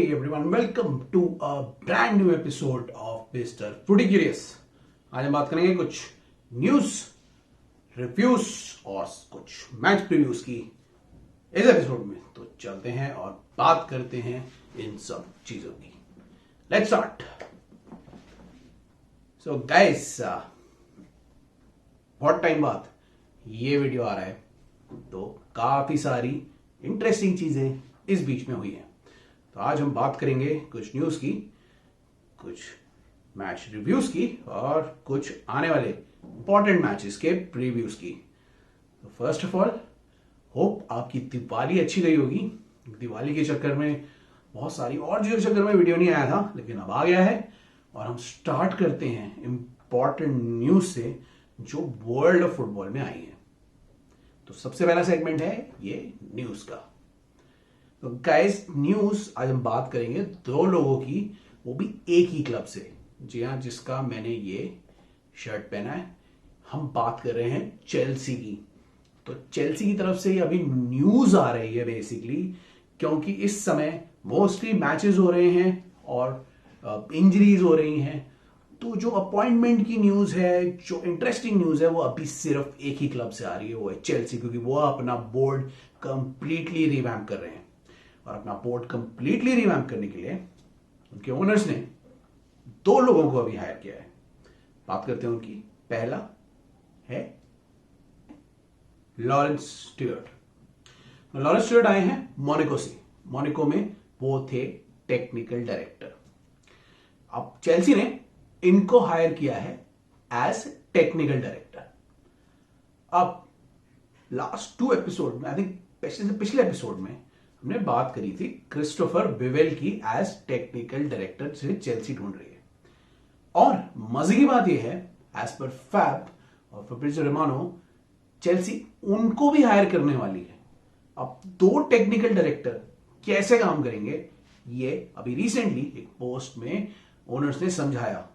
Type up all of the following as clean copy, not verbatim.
everyone, welcome to a brand new episode of Mr. Footy Curious। आज हम बात करेंगे कुछ न्यूज रिव्यूज और कुछ मैच प्रीव्यूज की इस एपिसोड में। तो चलते हैं और बात करते हैं इन सब चीजों की। Let's start. सो गाइस, बहुत टाइम बाद ये वीडियो आ रहा है, तो काफी सारी इंटरेस्टिंग चीजें इस बीच में हुई हैं। तो आज हम बात करेंगे कुछ न्यूज की, कुछ मैच रिव्यूज की और कुछ आने वाले इंपॉर्टेंट मैचेस के प्रीव्यूज की। तो फर्स्ट ऑफ ऑल, होप आपकी दिवाली अच्छी गई होगी। दिवाली के चक्कर में बहुत सारी और चीजों के चक्कर में वीडियो नहीं आया था, लेकिन अब आ गया है और हम स्टार्ट करते हैं इंपॉर्टेंट न्यूज से जो वर्ल्ड ऑफ फुटबॉल में आई है। तो सबसे पहला सेगमेंट है ये न्यूज का। तो गाइस, न्यूज आज हम बात करेंगे दो लोगों की, वो भी एक ही क्लब से। जी हाँ, जिसका मैंने ये शर्ट पहना है। हम बात कर रहे हैं चेल्सी की। तो चेल्सी की तरफ से अभी न्यूज आ रही है बेसिकली, क्योंकि इस समय मोस्टली मैचेस हो रहे हैं और इंजरीज हो रही हैं। तो जो अपॉइंटमेंट की न्यूज है, जो इंटरेस्टिंग न्यूज है, वो अभी सिर्फ एक ही क्लब से आ रही है, वो है चेल्सी। क्योंकि वो अपना बोर्ड कंप्लीटली रिवैम्प कर रहे हैं और अपना बोर्ड कंप्लीटली रिवैम्प करने के लिए उनके ओनर्स ने दो लोगों को अभी हायर किया है। बात करते हैं उनकी। पहला है लॉरेंस स्टुअर्ट। लॉरेंस स्टुअर्ट आए हैं मोनाको से। मोनाको में वो थे टेक्निकल डायरेक्टर। अब चेल्सी ने इनको हायर किया है एज टेक्निकल डायरेक्टर। अब लास्ट 2 एपिसोड में, आई थिंक पिछले एपिसोड में हमने बात करी थी क्रिस्टोफर विवेल की एज टेक्निकल डायरेक्टर से चेल्सी ढूंढ रही है। और मजे की बात यह है, एज पर फैब और फैब्रिज़ियो रोमानो, चेल्सी उनको भी हायर करने वाली है। अब 2 टेक्निकल डायरेक्टर कैसे काम करेंगे, ये अभी रिसेंटली एक पोस्ट में ओनर्स ने समझाया।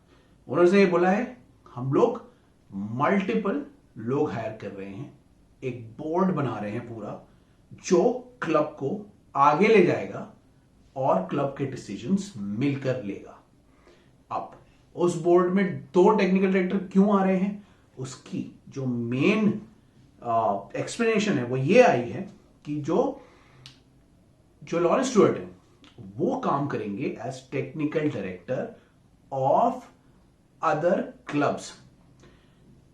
ओनर्स ने ये बोला है, हम लोग मल्टीपल लोग हायर कर रहे हैं, एक बोर्ड बना रहे हैं पूरा, जो क्लब को आगे ले जाएगा और क्लब के डिसीजंस मिलकर लेगा। अब उस बोर्ड में 2 टेक्निकल डायरेक्टर क्यों आ रहे हैं, उसकी जो मेन एक्सप्लेनेशन है वो ये आई है कि जो लॉरेंस स्टुअर्ट है वो काम करेंगे as technical director of other clubs.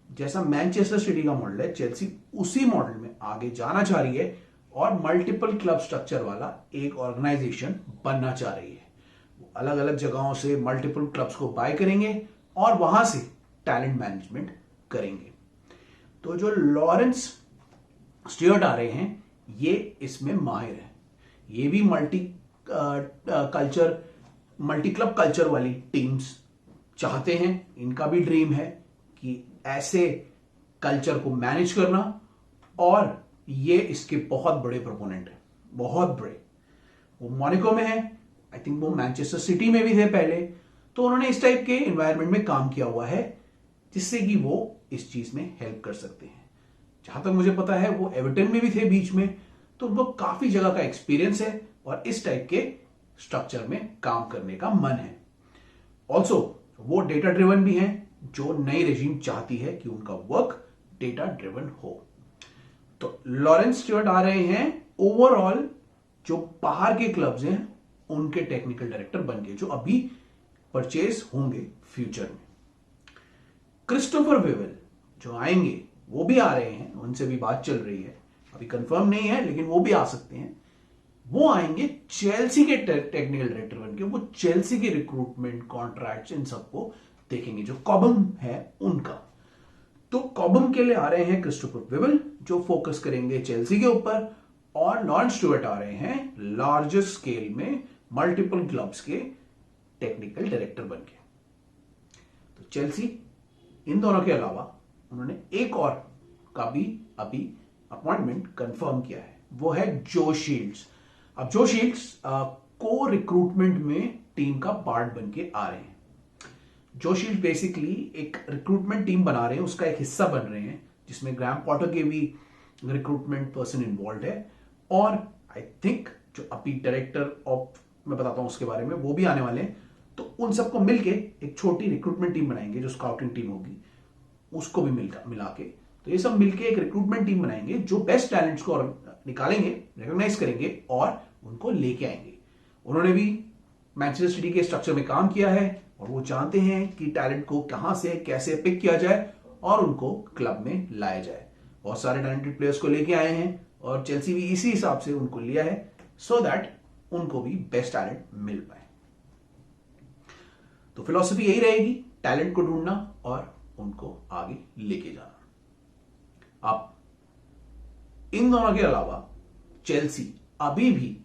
जैसा मैनचेस्टर सिटी का मॉडल है, चेल्सी उसी मॉडल में आगे जाना चाह रही है और मल्टीपल क्लब स्ट्रक्चर वाला एक ऑर्गेनाइजेशन बनना चाह रही है। वो अलग अलग जगहों से मल्टीपल क्लब्स को बाय करेंगे और वहां से टैलेंट मैनेजमेंट करेंगे। तो जो लॉरेंस स्टुअर्ट आ रहे हैं, ये इसमें माहिर है। ये भी मल्टी क्लब कल्चर वाली टीम्स चाहते हैं। इनका भी ड्रीम है कि ऐसे कल्चर को मैनेज करना, और ये इसके बहुत बड़े प्रोपोनेंट है, बहुत बड़े। वो मोनाको में है, आई थिंक वो मैनचेस्टर सिटी में भी थे पहले। तो उन्होंने इस टाइप के एनवायरनमेंट में काम किया हुआ है जिससे कि वो इस चीज में हेल्प कर सकते हैं। जहां तक मुझे पता है वो एवर्टन में भी थे बीच में। तो उनको काफी जगह का एक्सपीरियंस है और इस टाइप के स्ट्रक्चर में काम करने का मन है। ऑल्सो वो डेटा ड्रिवन भी हैं, जो नई रेजिम चाहती है कि उनका वर्क डेटा ड्रिवन हो। तो लॉरेंस स्टुअर्ट आ रहे हैं ओवरऑल जो बाहर के क्लब्स हैं उनके टेक्निकल डायरेक्टर बनके, जो अभी परचेज होंगे फ्यूचर में। क्रिस्टोफर विवेल जो आएंगे वो भी आ रहे हैं, उनसे भी बात चल रही है, अभी कंफर्म नहीं है लेकिन वो भी आ सकते हैं। वो आएंगे चेल्सी के टेक्निकल डायरेक्टर बनके। वो चेल्सी के रिक्रूटमेंट, कॉन्ट्रैक्ट्स, इन सबको देखेंगे, जो कॉबम है उनका। तो कॉबम के लिए आ रहे हैं क्रिस्टोफर विवेल, जो फोकस करेंगे चेल्सी के ऊपर, और लॉरेंस स्टुअर्ट आ रहे हैं लार्जर स्केल में मल्टीपल क्लब्स के टेक्निकल डायरेक्टर बनके। तो चेल्सी इन दोनों के अलावा उन्होंने एक और का भी अभी अपॉइंटमेंट कंफर्म किया है, वो है जो शील्ड्स। अब जो शील्ड्स को रिक्रूटमेंट में टीम का पार्ट बनके आ रहे हैं। जो शील्ड बेसिकली एक रिक्रूटमेंट टीम बना रहे हैं, उसका एक हिस्सा बन रहे हैं, जिसमें ग्राहम पॉटर के भी रिक्रूटमेंट पर्सन इन्वॉल्व है। और आई थिंक जो अभी डायरेक्टर ऑफ मैं बताता हूं उसके बारे में, वो भी आने वाले हैं। तो उन सबको मिलके एक छोटी रिक्रूटमेंट टीम बनाएंगे, जो स्काउटिंग टीम होगी उसको भी मिला के, तो ये सब मिलके एक रिक्रूटमेंट टीम बनाएंगे जो बेस्ट टैलेंट्स को निकालेंगे, रिकॉग्नाइज करेंगे और उनको लेके आएंगे। उन्होंने भी मैनचेस्टर सिटी के स्ट्रक्चर में काम किया है और वो जानते हैं कि टैलेंट को कहां से कैसे पिक किया जाए और उनको क्लब में लाया जाए। बहुत सारे टैलेंटेड प्लेयर्स को लेके आए हैं और चेल्सी भी इसी हिसाब से उनको लिया है, सो दैट उनको भी बेस्ट टैलेंट मिल पाए। तो फिलॉसफी यही रहेगी, टैलेंट को ढूंढना और उनको आगे लेके जाना। अब इन दोनों के अलावा चेल्सी अभी भी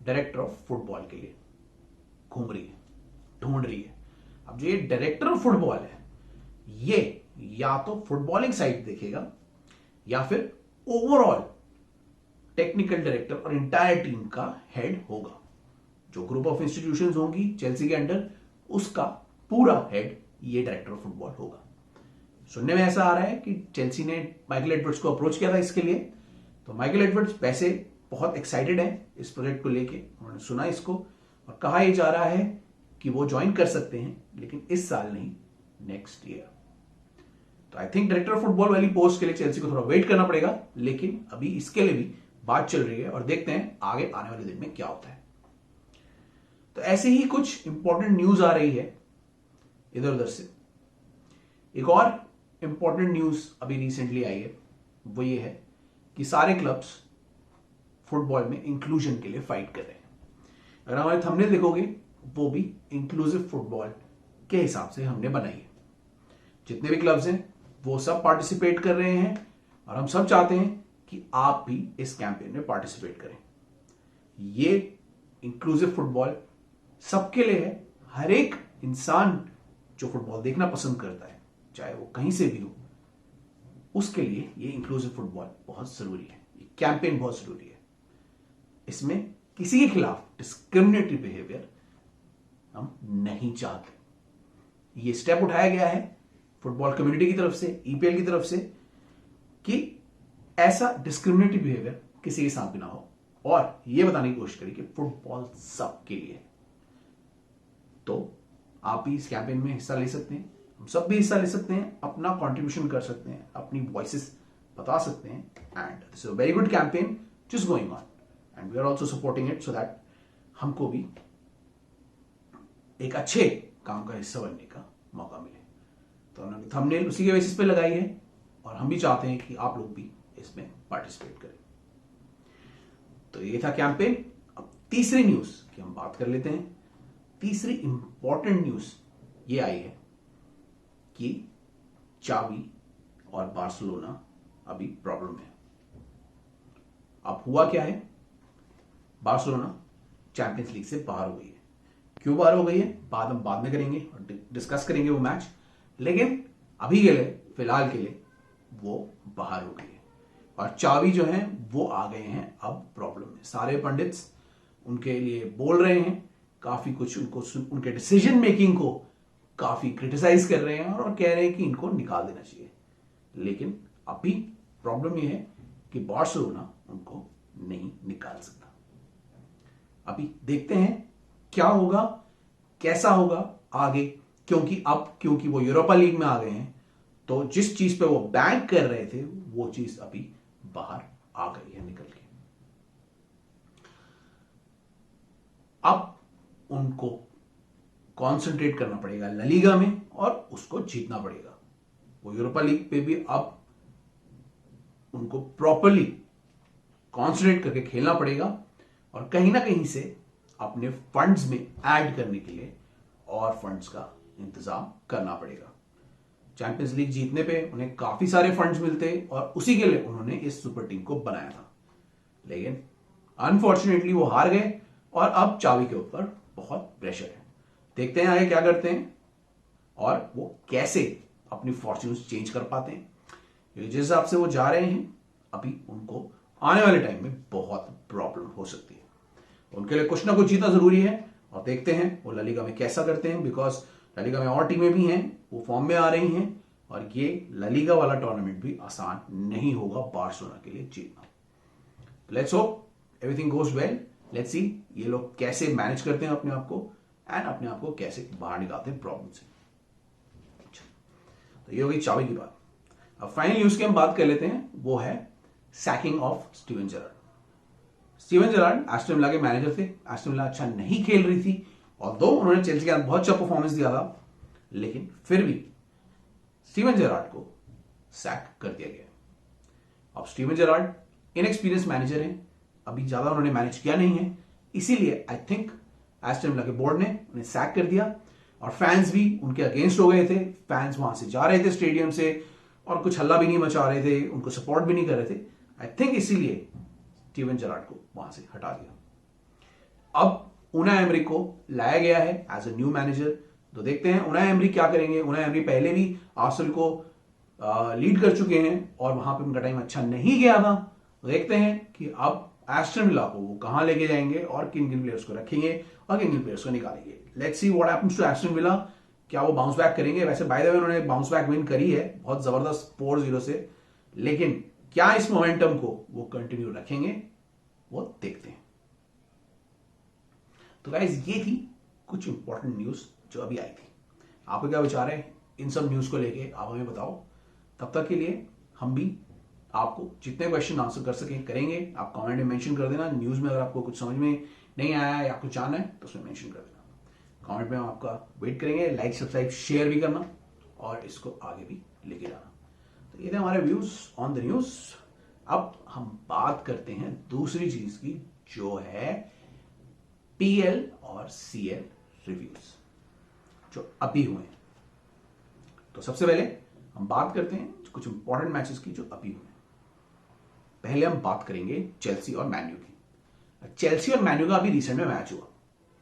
डायरेक्टर ऑफ फुटबॉल के लिए घूम रही है, ढूंढ रही है। अब जो ये डायरेक्टर ऑफ फुटबॉल है, ये या तो फुटबॉलिंग साइड देखेगा या फिर ओवरऑल टेक्निकल डायरेक्टर और इंटायर टीम का हेड होगा। जो ग्रुप ऑफ इंस्टीट्यूशंस होंगी चेल्सी के अंडर, उसका पूरा हेड ये डायरेक्टर ऑफ फुटबॉल होगा। सुनने में ऐसा आ रहा है कि चेल्सी ने माइकल एडवर्ड्स को अप्रोच किया था इसके लिए, तो माइकल एडवर्ड्स वैसे बहुत एक्साइटेड है इस प्रोजेक्ट को लेके। उन्होंने सुना इसको और कहा यह जा रहा है कि वो ज्वाइन कर सकते हैं, लेकिन इस साल नहीं, नेक्स्ट ईयर। तो I think director of football वाली पोस्ट के लिए चेल्सी को थोड़ा वेट करना पड़ेगा, लेकिन अभी इसके लिए भी बात चल रही है और देखते हैं आगे आने वाले दिन में क्या होता है। तो ऐसे ही कुछ इंपॉर्टेंट न्यूज आ रही है इधर उधर से। एक और इंपॉर्टेंट न्यूज अभी रिसेंटली आई है, वो ये है कि सारे क्लब्स फुटबॉल में इंक्लूजन के लिए फाइट कर रहे हैं। अगर हमारे थंबनेल देखोगे, वो भी इंक्लूसिव फुटबॉल के हिसाब से हमने बनाई है। जितने भी क्लब्स हैं वो सब पार्टिसिपेट कर रहे हैं और हम सब चाहते हैं कि आप भी इस कैंपेन में पार्टिसिपेट करें। ये इंक्लूसिव फुटबॉल सबके लिए है। हर एक इंसान जो फुटबॉल देखना पसंद करता है, चाहे वो कहीं से भी हो, उसके लिए ये इंक्लूसिव फुटबॉल बहुत जरूरी है। ये कैंपेन बहुत जरूरी है। इसमें किसी के खिलाफ डिस्क्रिमिनेटरी बिहेवियर हम नहीं चाहते। ये स्टेप उठाया गया है फुटबॉल कम्युनिटी की तरफ से, ईपीएल की तरफ से, कि ऐसा डिस्क्रिमिनेटरी बिहेवियर किसी के साथ भी ना हो और यह बताने की कोशिश करें कि फुटबॉल सबके लिए है। तो आप भी इस कैंपेन में हिस्सा ले सकते हैं, हम सब भी हिस्सा ले सकते हैं, अपना कंट्रीब्यूशन कर सकते हैं, अपनी वॉइसेस बता सकते हैं। And this is a very good campaign just going on and we are also supporting it so that हमको भी एक अच्छे काम का हिस्सा बनने का मौका मिले। तो हमने थंबनेल उसी के बेसिस पे लगाई है और हम भी चाहते हैं कि आप लोग भी इसमें पार्टिसिपेट करें। तो ये था कैंपेन। अब तीसरी न्यूज की हम बात कर लेते हैं। तीसरी इंपॉर्टेंट न्यूज ये आई है कि चावी और बार्सिलोना अभी प्रॉब्लम है। अब हुआ क्या है, बार्सिलोना चैंपियंस लीग से बाहर हो गई है। क्यों बाहर हो गई है हम बाद में करेंगे और डिस्कस करेंगे वो मैच, लेकिन अभी के लिए, फिलहाल के लिए वो बाहर हो गई है और चावी जो है वो आ गए हैं अब प्रॉब्लम में। सारे पंडित्स उनके लिए बोल रहे हैं, काफी कुछ उनके डिसीजन मेकिंग को काफी क्रिटिसाइज कर रहे हैं और कह रहे हैं कि इनको निकाल देना चाहिए। लेकिन अभी प्रॉब्लम यह है कि बार्सिलोना उनको नहीं निकाल सकता। अभी देखते हैं क्या होगा, कैसा होगा आगे, क्योंकि वो यूरोपा लीग में आ गए हैं, तो जिस चीज पे वो बैंक कर रहे थे वो चीज अभी बाहर आ गई है निकल के। अब उनको कंसंट्रेट करना पड़ेगा ला लीगा में और उसको जीतना पड़ेगा। वो यूरोपा लीग पे भी अब उनको प्रॉपरली कंसंट्रेट करके खेलना पड़ेगा और कहीं ना कहीं से अपने फंड्स में ऐड करने के लिए और फंड्स का इंतजाम करना पड़ेगा। चैंपियंस लीग जीतने पे उन्हें काफी सारे फंड्स मिलते और उसी के लिए उन्होंने इस सुपर टीम को बनाया था, लेकिन अनफॉर्चुनेटली वो हार गए और अब चावी के ऊपर बहुत प्रेशर है। देखते हैं आगे क्या करते हैं और वो कैसे अपनी फॉर्च्यून्स चेंज कर पाते हैं। जिस हिसाब से वो जा रहे हैं, अभी उनको आने वाले टाइम में बहुत प्रॉब्लम हो सकती है। उनके लिए कुछ ना कुछ जीतना जरूरी है और देखते हैं वो ला लीगा में कैसा करते हैं, बिकॉज ला लीगा में और टीमें भी हैं, वो फॉर्म में आ रही हैं और ये ला लीगा वाला टूर्नामेंट भी आसान नहीं होगा बार्सिलोना के लिए जीतना। Let's hope everything goes well let's see ये लोग कैसे मैनेज करते हैं अपने आप को एंड अपने आप को कैसे बाहर निकालते हैं प्रॉब्लम से। तो ये होगी चाबी की बात। अब फाइनल न्यूज की हम बात कर लेते हैं, वो है sacking of Steven Gerrard. Steven Gerrard Aston Villa के मैनेजर थे। एस्टन विला अच्छा नहीं खेल रही थी और दो उन्होंने चेल्सी के साथ बहुत अच्छा परफॉर्मेंस दिया था, लेकिन फिर भी स्टीवन जेरार्ड को सैक कर दिया गया। अब स्टीवन जेरार्ड इनएक्सपीरियंस मैनेजर हैं, अभी ज्यादा उन्होंने मैनेज किया नहीं है, इसीलिए आई थिंक एस्टन विला के बोर्ड ने उन्हें सैक कर दिया और फैंस भी उनके अगेंस्ट हो गए थे। फैंस वहां से जा रहे थे स्टेडियम से और कुछ हल्ला भी नहीं मचा रहे थे, उनको सपोर्ट भी नहीं कर रहे थे। आई थिंक इसीलिए स्टीवन जेरार्ड को वहां से हटा दिया। अब उनाई एमरी को लाया गया है एज अ न्यू मैनेजर। तो देखते हैं उनाई एमरी क्या करेंगे। उनाई एमरी पहले भी आर्सेनल को लीड कर चुके हैं और वहां पे उनका टाइम अच्छा नहीं गया था। तो देखते हैं कि अब एस्टन विला को वो कहां लेके जाएंगे और किन किन प्लेयर्स को रखेंगे और किन किन प्लेयर्स को निकालेंगे। Let's see what happens to Aston Villa. क्या वो बाउंस बैक करेंगे? वैसे बाय द वे उन्होंने बाउंस बैक विन करी है बहुत जबरदस्त 4-0 से, लेकिन क्या इस मोमेंटम को वो कंटिन्यू रखेंगे वो देखते हैं। तो गाइस ये थी कुछ इंपॉर्टेंट न्यूज जो अभी आई थी। आपको क्या विचार है इन सब न्यूज को लेके, आप हमें बताओ। तब तक के लिए हम भी आपको जितने क्वेश्चन आंसर कर सकें करेंगे। आप कमेंट में मेंशन कर देना। न्यूज में अगर आपको कुछ समझ में नहीं आया या कुछ जानना है तो उसमें मेंशन कर देना। कमेंट में हम आपका वेट करेंगे। लाइक सब्सक्राइब शेयर भी करना और इसको आगे भी लेके जाना। तो ये थे हमारे व्यूज ऑन द न्यूज। अब हम बात करते हैं दूसरी चीज की, जो है पीएल और सीएल रिव्यूज जो अभी हुए हैं। तो सबसे पहले हम बात करते हैं कुछ इंपॉर्टेंट मैचेस की जो अभी हुए हैं। पहले हम बात करेंगे चेल्सी और मैन्यू की। चेल्सी और मैन्यू का अभी रिसेंट में मैच हुआ,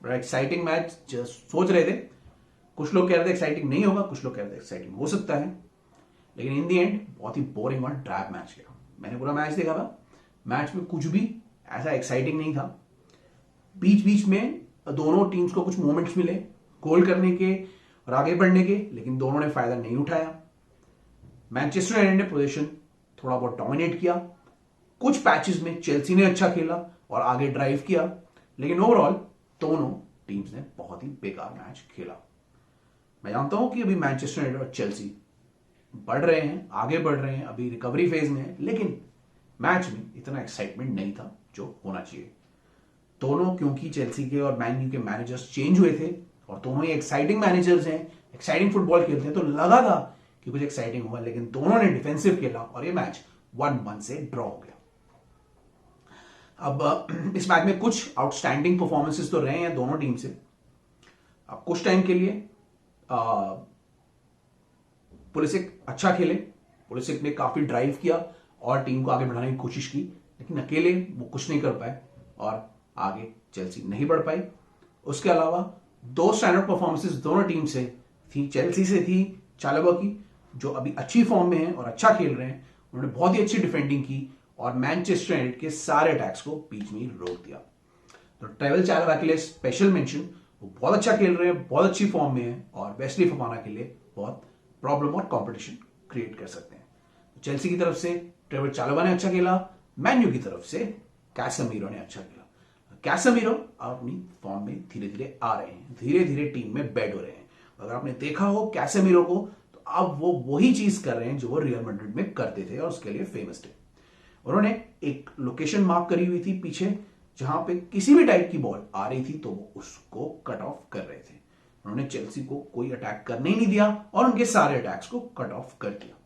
बड़ा एक्साइटिंग मैच। सोच रहे थे, कुछ लोग कह रहे थे एक्साइटिंग नहीं होगा, कुछ लोग कह रहे थे एक्साइटिंग हो सकता है, लेकिन इन दी एंड बहुत ही बोरिंग और ड्रैप मैच गया। मैंने पूरा मैच देखा था, मैच में कुछ भी ऐसा एक्साइटिंग नहीं था। बीच बीच में दोनों टीम्स को कुछ मोमेंट्स मिले गोल करने के और आगे बढ़ने के, लेकिन दोनों ने फायदा नहीं उठाया। मैनचेस्टर यूनाइटेड ने पोजीशन थोड़ा बहुत डोमिनेट किया। कुछ पैचेस में चेल्सी ने अच्छा खेला और आगे ड्राइव किया, लेकिन ओवरऑल दोनों टीम्स ने बहुत ही बेकार मैच खेला। मैं जानता हूं कि अभी मैनचेस्टर यूनाइटेड और चेल्सी बढ़ रहे हैं, आगे बढ़ रहे हैं, अभी रिकवरी फेज में है, लेकिन मैच में इतना एक्साइटमेंट नहीं था जो होना चाहिए। दोनों क्योंकि चेल्सी के और मैन यू के मैनेजर्स चेंज हुए थे और दोनों ही एक्साइटिंग मैनेजर्स हैं, एक्साइटिंग फुटबॉल खेलते हैं, तो लगा था कि कुछ एक्साइटिंग होगा, लेकिन दोनों ने डिफेंसिव खेला और ये मैच 1-1 से ड्रॉ हो गया। अब इस मैच में कुछ आउटस्टैंडिंग परफॉर्मेंसेस तो रहे हैं दोनों टीम से। अब कुछ टाइम के लिए पुलिसिक अच्छा खेले, पुलिसिक ने काफी ड्राइव किया और टीम को आगे बढ़ाने की कोशिश की, लेकिन अकेले वो कुछ नहीं कर पाए और आगे चेल्सी नहीं बढ़ पाई। उसके अलावा दो स्टैंडर्ड परफॉर्मेंसेस दोनों टीम से थी। चेल्सी से थी चालाबा की, जो अभी अच्छी फॉर्म में है और अच्छा खेल रहे हैं, उन्होंने बहुत ही अच्छी डिफेंडिंग की और मैनचेस्टर यूनाइटेड के सारे अटैक्स को बीच में ही रोक दिया। तो ट्रेवल चालाबा के लिए स्पेशल मेंशन, वो बहुत अच्छा खेल रहे हैं, बहुत अच्छी फॉर्म में है और वेस्ली फफाना के लिए बहुत प्रॉब्लम और कंपटीशन क्रिएट कर सकते हैं। तो चेल्सी की तरफ से ट्रेवल चालाबा ने अच्छा खेला, मैन्यू की तरफ से कैसेमीरो ने अच्छा खेला। कैसेमीरो अपनी फॉर्म में धीरे धीरे आ रहे हैं, धीरे धीरे टीम में बैठ हो रहे हैं। अगर आपने देखा हो कैसेमीरो को, तो अब वो वही चीज कर रहे हैं जो वो रियल मैड्रिड में करते थे और उसके लिए फेमस थे। उन्होंने एक लोकेशन मार्क करी हुई थी पीछे, जहां पे किसी भी टाइप की बॉल आ रही थी तो वो उसको कट ऑफ कर रहे थे। उन्होंने चेल्सी को कोई अटैक करने ही नहीं दिया और उनके सारे अटैक्स को कट ऑफ कर दिया।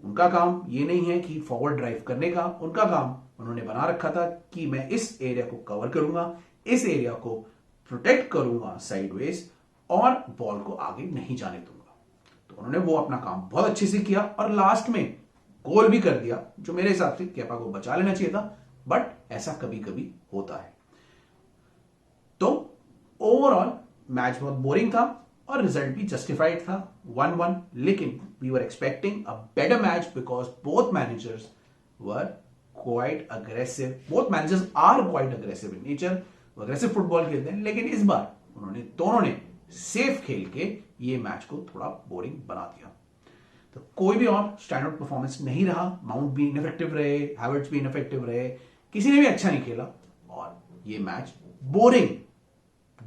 उनका काम ये नहीं है कि फॉरवर्ड ड्राइव करने का, उनका काम उन्होंने बना रखा था कि मैं इस एरिया को कवर करूंगा, इस एरिया को प्रोटेक्ट करूंगा साइडवेज और बॉल को आगे नहीं जाने दूंगा। तो उन्होंने वो अपना काम बहुत अच्छे से किया और लास्ट में गोल भी कर दिया, जो मेरे हिसाब से केपा को बचा लेना चाहिए था, बट ऐसा कभी कभी होता है। तो ओवरऑल मैच बहुत बोरिंग था और रिजल्ट भी जस्टिफाइड था 1-1, लेकिन we were expecting a better match because both managers were quite aggressive. Both managers are quite aggressive in nature, aggressive football खेलते हैं, लेकिन इस बार दोनों ने सेफ खेल के ये मैच को थोड़ा बोरिंग बना दिया। तो कोई भी और स्टैंडर्ड परफॉर्मेंस नहीं रहा। माउंट भी इनफेक्टिव रहे, हैवर्ट्ज भी इनफेक्टिव रहे, किसी ने भी अच्छा नहीं खेला और ये मैच बोरिंग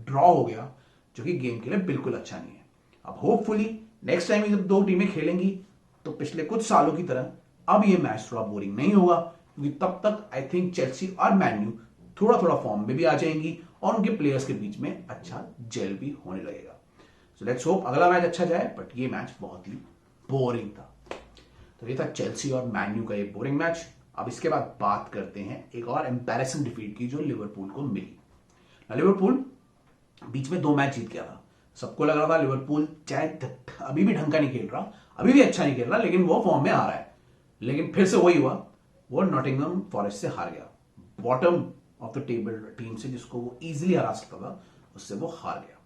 ड्रॉ हो गया, जो कि गेम के लिए बिल्कुल अच्छा नहीं है। अब होपफुली नेक्स्ट टाइम जब दो टीमें खेलेंगी तो पिछले कुछ सालों की तरह अब ये मैच थोड़ा बोरिंग नहीं होगा, क्योंकि तब तक आई थिंक चेल्सी और मैन यू थोड़ा थोड़ा फॉर्म में भी आ जाएंगी और उनके प्लेयर्स के बीच में अच्छा जेल भी होने लगेगा। सो लेट्स होप अगला मैच अच्छा जाए, बट ये मैच बहुत ही बोरिंग था। तो ये था चेल्सी और मैन यू का ये बोरिंग मैच। अब इसके बाद बात करते हैं एक और एम्बैरेसिंग डिफीट की जो लिवरपूल को मिली। लिवरपूल बीच में 2 मैच जीत गया था। सबको लग रहा था लिवरपूल चाहे अभी भी ढंग का नहीं खेल रहा, अभी भी अच्छा नहीं खेल रहा, लेकिन वो फॉर्म में आ रहा है। लेकिन फिर से वही हुआ, वो नॉटिंघम फॉरेस्ट से हार गया, bottom of the table team से जिसको वो इजीली हरा सकता था, उससे वो हार गया।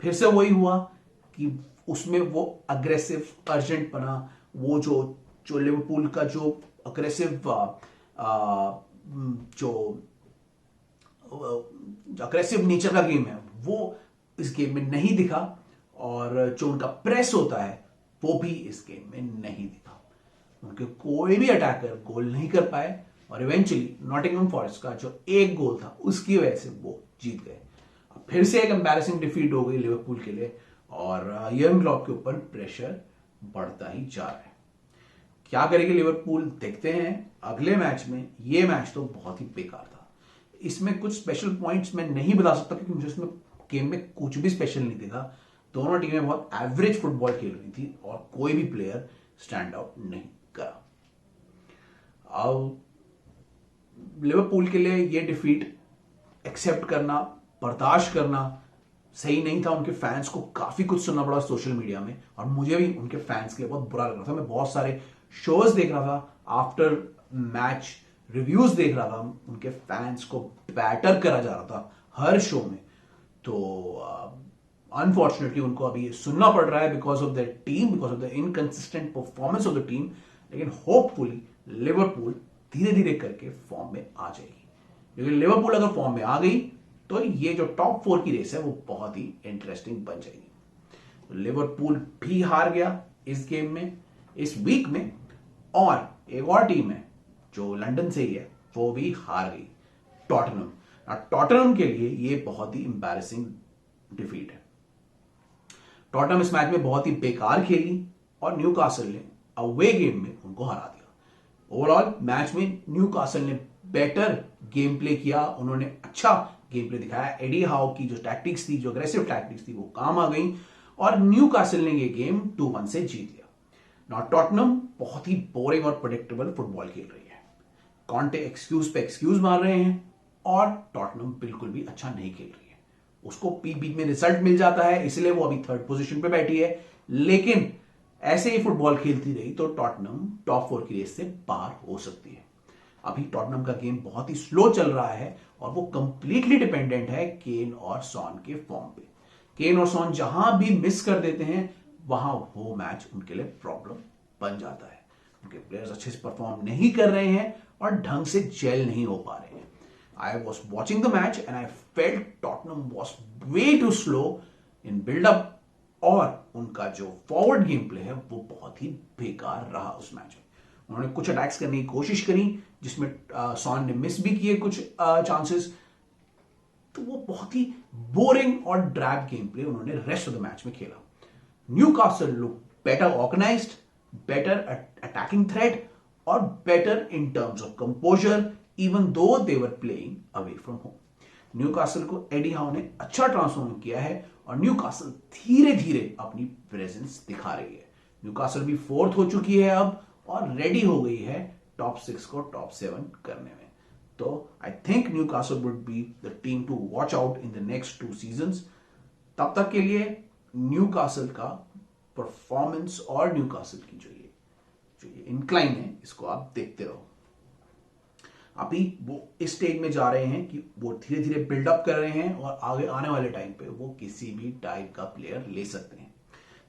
फिर से वही हुआ कि उसमें वो अग्रेसिव अर्जेंट बना, वो जो लिवरपूल का जो अग्रेसिव जो अग्रेसिव नेचर का गेम है वो इस गेम में नहीं दिखा, और जो उनका प्रेस होता है वो भी इस गेम में नहीं दिखा। उनके कोई भी अटैकर गोल नहीं कर पाए, और इवेंचुअली नॉटिंघम फॉरेस्ट का जो एक गोल था उसकी वजह से वो जीत गए। फिर से एक एम्बैरेसिंग डिफीट हो गई लिवरपूल के लिए, और यर्गन क्लॉप के ऊपर प्रेशर बढ़ता ही जा रहा है। क्या करेगी लिवरपूल, देखते हैं अगले मैच में। ये मैच तो बहुत ही बेकार था, इसमें कुछ स्पेशल पॉइंट्स मैं नहीं बता सकता क्योंकि मुझे इसमें गेम में कुछ भी स्पेशल नहीं दिखा। दोनों टीमें बहुत एवरेज फुटबॉल खेल रही थी और कोई भी प्लेयर स्टैंड आउट नहीं करा। अब लिवरपूल के लिए ये डिफीट एक्सेप्ट करना, बर्दाश्त करना सही नहीं था। उनके फैंस को काफी कुछ सुनना पड़ा सोशल मीडिया में, और मुझे भी उनके फैंस के लिए बहुत बुरा लग रहा था। मैं बहुत सारे शोज देख रहा था, आफ्टर मैच रिव्यूज देख रहा था, उनके फैंस को बैटर करा जा रहा था हर शो में। तो अनफॉर्चुनेटली उनको अभी ये सुनना पड़ रहा है because of the team, because of the inconsistent performance of the team. लेकिन होपफुली लिवरपूल धीरे धीरे करके फॉर्म में आ जाएगी। लेकिन लिवरपूल अगर फॉर्म में आ गई तो ये जो टॉप 4 की रेस है वो बहुत ही इंटरेस्टिंग बन जाएगी। तो लिवरपूल भी हार गया इस गेम में, इस वीक में, और एक और टीम है जो लंदन से ही है वो भी हार गई, टॉटनहम। टॉटनहम के लिए ये बहुत ही इंपैरेसिंग डिफीट है। टॉटनहम इस मैच में बहुत ही बेकार खेली और न्यूकासल ने अवे गेम में उनको हरा दिया। ओवरऑल मैच में न्यूकासल ने बेटर गेम प्ले किया, उन्होंने अच्छा गेम प्ले दिखाया। एडी हाउ की जो टैक्टिक्स थी, जो अग्रेसिव टैक्टिक्स थी, वो काम आ गई और न्यूकासल ने ये गेम 2-1 से जीत लिया। नाउ टॉटनहम बहुत ही बोरिंग और प्रेडिक्टेबल फुटबॉल खेल रही है। कॉन्टे एक्सक्यूज पे एक्सक्यूज मार रहे हैं और टॉटनहम बिल्कुल भी अच्छा नहीं खेल रही है। उसको बीच में रिजल्ट मिल जाता है, इसलिए वो अभी 3rd पोजीशन पे बैठी है। लेकिन ऐसे ही फुटबॉल खेलती रही तो टॉटनहम टॉप 4 की रेस से बाहर हो सकती है। अभी टॉटनहम का गेम बहुत ही स्लो चल रहा है और वो कंप्लीटली डिपेंडेंट है केन और सॉन के फॉर्म पे। केन और सॉन जहां भी मिस कर देते हैं वहां वो मैच उनके लिए प्रॉब्लम बन जाता है। उनके प्लेयर्स अच्छे से परफॉर्म नहीं कर रहे हैं और ढंग से जेल नहीं हो पा रहे हैं। I was watching the match and I felt Tottenham was way too slow in build-up, और उनका जो फॉरवर्ड गेम प्ले है वो बहुत ही बेकार रहा उस मैच में। उन्होंने कुछ अटैक्स करने की कोशिश करी जिसमें सॉन ने मिस भी किए कुछ चांसेस, तो वो बहुत ही बोरिंग और ड्रैग गेम प्ले उन्होंने रेस्ट ऑफ द मैच में खेला। Newcastle look better organised, better attacking threat और better in terms of composure even though they were playing away from home. Newcastle को एडी हाउ ने अच्छा transform किया है और न्यूकासल धीरे धीरे अपनी प्रेजेंस दिखा रही है। न्यूकासल भी 4th हो चुकी है अब और रेडी हो गई है टॉप 6 को टॉप 7 करने में। तो I think Newcastle would be the team to watch out in the next 2 seasons. तब तक के लिए न्यूकासल का परफॉर्मेंस और न्यूकासल की जो ये इंक्लाइन है इसको आप देखते रहो। अभी वो इस स्टेज में जा रहे हैं कि वो धीरे धीरे बिल्डअप कर रहे हैं और आगे आने वाले टाइम पे वो किसी भी टाइप का प्लेयर ले सकते हैं।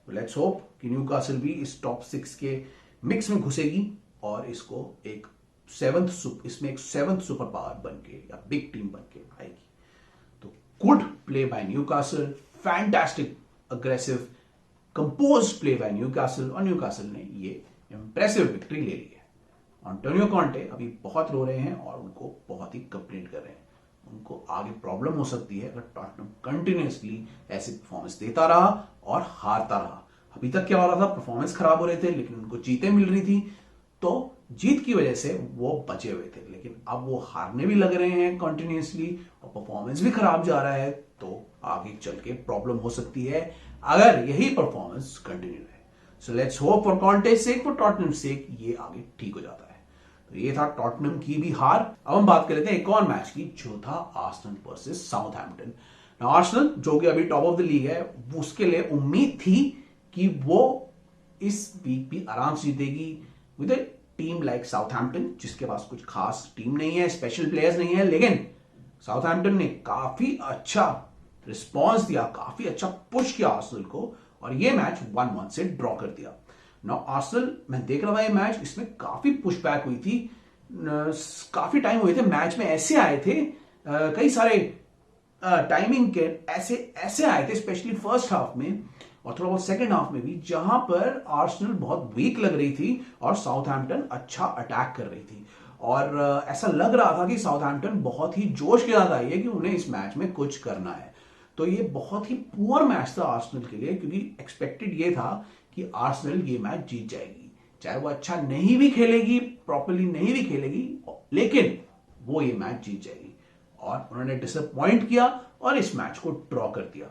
तो लेट्स होप कि न्यूकासल भी इस टॉप 6 के मिक्स में घुसेगी और इसको एक इसमें एक 7th सुपर पावर बन के या बिग टीम बन के आएगी। तो good play by Newcastle, fantastic aggressive compose play by Newcastle, और न्यूकासल ने ये इंप्रेसिव विक्ट्री ले ली है। एंटोनियो कॉन्टे अभी बहुत रो रहे हैं और उनको बहुत ही कंप्लेंट कर रहे हैं। उनको आगे प्रॉब्लम हो सकती है अगर टॉटनहम कंटिन्यूसली ऐसे परफॉर्मेंस देता रहा और हारता रहा। अभी तक क्या हो रहा था, परफॉर्मेंस खराब हो रहे थे लेकिन उनको जीतें मिल रही थी, तो जीत की वजह से वो बचे हुए थे। लेकिन अब वो हारने भी लग रहे हैं कंटिन्यूसली और परफॉर्मेंस भी खराब जा रहा है, तो आगे चल के प्रॉब्लम हो सकती है अगर यही परफॉर्मेंस कंटिन्यू है। So let's hope for contest sake, for Tottenham sake, ये आगे ठीक हो जाता है। तो ये था टॉटनहम की भी हार। अब हम बात कर लेते हैं एक और मैच की, जो था आर्सेनल वर्सेस साउथहैम्पटन। आर्सेनल जो कि अभी टॉप ऑफ द लीग है, उसके लिए उम्मीद थी कि वो इस वीक भी आराम से जीतेगी विद टीम लाइक साउथहैम्पटन, जिसके पास कुछ खास टीम नहीं है, स्पेशल प्लेयर्स नहीं है। लेकिन साउथहैम्पटन ने काफी अच्छा रिस्पॉन्स दिया, काफी अच्छा पुश किया आर्सेनल को और ये मैच 1-1 से ड्रॉ कर दिया। नाउ आर्सेनल, मैं देख रहा था ये मैच, इसमें काफी पुशबैक हुई थी, काफी टाइम हुए थे मैच में ऐसे आए थे, कई सारे टाइमिंग के ऐसे ऐसे आए थे, स्पेशली फर्स्ट हाफ में और थोड़ा बहुत सेकंड हाफ में भी, जहां पर आर्सेनल बहुत वीक लग रही थी और साउथहैम्पटन अच्छा अटैक कर रही थी। और ऐसा लग रहा था कि साउथहैम्पटन बहुत ही जोश के साथ आई है कि उन्हें इस मैच में कुछ करना है। तो ये बहुत ही पुअर मैच था आर्सेनल के लिए, क्योंकि एक्सपेक्टेड ये था कि आर्सेनल ये मैच जीत जाएगी, चाहे वो अच्छा नहीं भी खेलेगी, प्रॉपर्ली नहीं भी खेलेगी, लेकिन वो ये मैच जीत जाएगी। और उन्होंने डिसअपॉइंट किया और इस मैच को ड्रॉ कर दिया।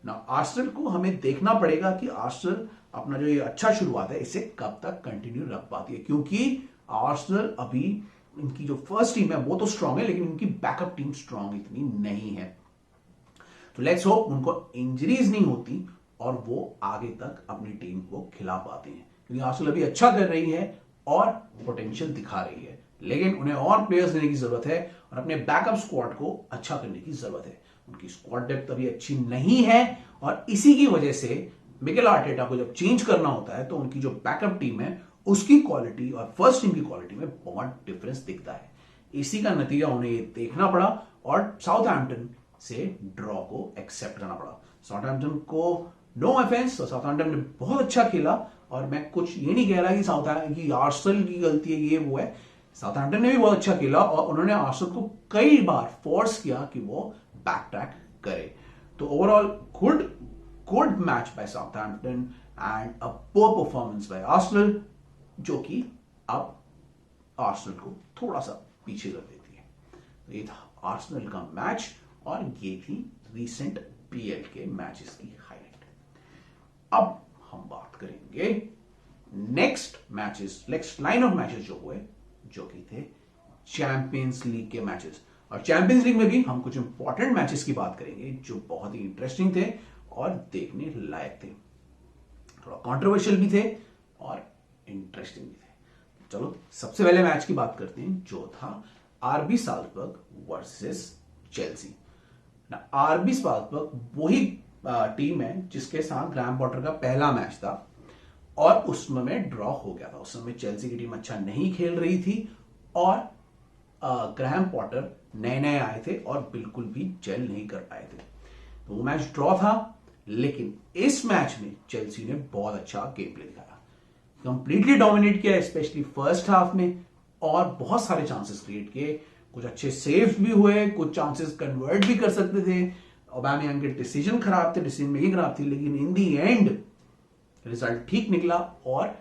ना आर्सेनल को हमें देखना पड़ेगा कि आर्सेनल अपना जो ये अच्छा शुरुआत है इसे कब तक कंटिन्यू रख पाती है, क्योंकि आर्सेनल अभी, इनकी जो फर्स्ट टीम है वो तो स्ट्रांग है, लेकिन इनकी बैकअप टीम स्ट्रांग इतनी नहीं है। तो लेट्स होप उनको इंजरीज नहीं होती और वो आगे तक अपनी टीम को खिला पाते हैं, क्योंकि आर्सेनल अभी अच्छा कर रही है और पोटेंशियल दिखा रही है, लेकिन उन्हें और प्लेयर्स देने की जरूरत है और अपने बैकअप स्क्वाड को अच्छा करने की जरूरत है। उनकी स्क्वाड डेप्थ अभी अच्छी नहीं है और इसी की वजह से मिकेल आर्टेटा को जब चेंज करना होता है तो उनकी जो बैकअप टीम है उसकी क्वालिटी और फर्स्ट टीम की क्वालिटी में बहुत डिफरेंस दिखता है। इसी का नतीजा उन्हें ये देखना पड़ा और साउथहैम्पटन से ड्रॉ को एक्सेप्ट करना पड़ा। साउथहैम्पटन को नो ऑफेंस, साउथहैम्पटन ने बहुत अच्छा खेला और मैं कुछ ये नहीं कह रहा कि साउथहैम्पटन की आर्सेनल की गलती है, ये वो है। साउथहैम्पटन ने भी बहुत अच्छा खेला और उन्होंने आर्सेनल को कई बार फोर्स किया कि वो बैक ट्रैक करे। तो overall good match by Southampton and a poor performance by Arsenal, जो कि अब आर्सेनल को थोड़ा सा पीछे कर देती है। तो ये था आर्सेनल का मैच और ये थी रीसेंट पीएल के मैचेस की हाईलाइट। अब हम बात करेंगे next matches, next line of matches जो हुए, जो कि थे चैंपियंस लीग के मैचेस। और चैंपियंस लीग में भी हम कुछ इंपॉर्टेंट मैचेस की बात करेंगे जो बहुत ही इंटरेस्टिंग थे और देखने लायक थे, थोड़ा कंट्रोवर्शियल भी थे और इंटरेस्टिंग भी थे। चलो सबसे पहले मैच की बात करते हैं, जो था आरबी साल्जबर्ग वर्सेस चेल्सी। ना आरबी साल्जबर्ग वही टीम है जिसके साथ ग्राहम पॉटर का पहला मैच था और उसमें ड्रॉ हो गया था। उस समय चेल्सी की टीम अच्छा नहीं खेल रही थी और ग्राहम पॉटर नए नए आए थे और बिल्कुल भी जेल नहीं कर पाए थे, तो वो मैच ड्रॉ था। लेकिन इस मैच में चेल्सी ने बहुत अच्छा गेम प्ले दिखाया, कंप्लीटली डोमिनेट किया, स्पेशली फर्स्ट हाफ में, और बहुत सारे चांसेस क्रिएट किए, कुछ अच्छे सेव्स भी हुए, कुछ चांसेस कन्वर्ट भी कर सकते थे। ओबामेयांग के डिसीजन खराब थे, डिसीजन मेकिंग खराब थी, लेकिन इन दी एंड रिजल्ट ठीक निकला और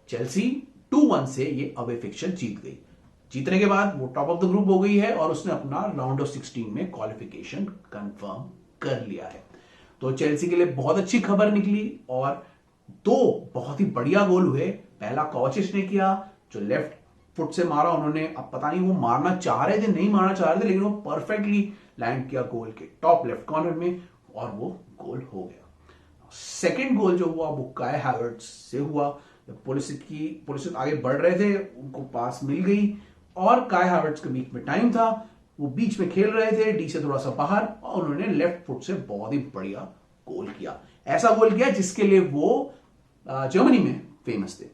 चेल्सी 2-1 से ये अवे फिक्चर जीत गई। जीतने के बाद वो टॉप ऑफ द ग्रुप हो गई है और उसने अपना राउंड ऑफ 16 में क्वालिफिकेशन कंफर्म कर लिया है। तो चेल्सी के लिए बहुत अच्छी खबर निकली और दो बहुत ही बढ़िया गोल हुए। पहला कोवाचिच ने किया, जो लेफ्ट फुट से मारा उन्होंने, अब पता नहीं वो मारना चाह रहे थे नहीं मारना चाह रहे थे, लेकिन वो परफेक्टली लैंड किया गोल के टॉप लेफ्ट कॉर्नर में और वो गोल हो गया। सेकंड गोल जो हुआ वो काय हैवर्ट्स से हुआ। पुलिस आगे बढ़ रहे थे, उनको पास मिल गई और काय हैवर्ट्स के बीच में टाइम था, वो बीच में खेल रहे थे डी से थोड़ा सा बाहर, और उन्होंने लेफ्ट फुट से बहुत ही बढ़िया गोल किया। ऐसा गोल किया जिसके लिए वो जर्मनी में फेमस थे।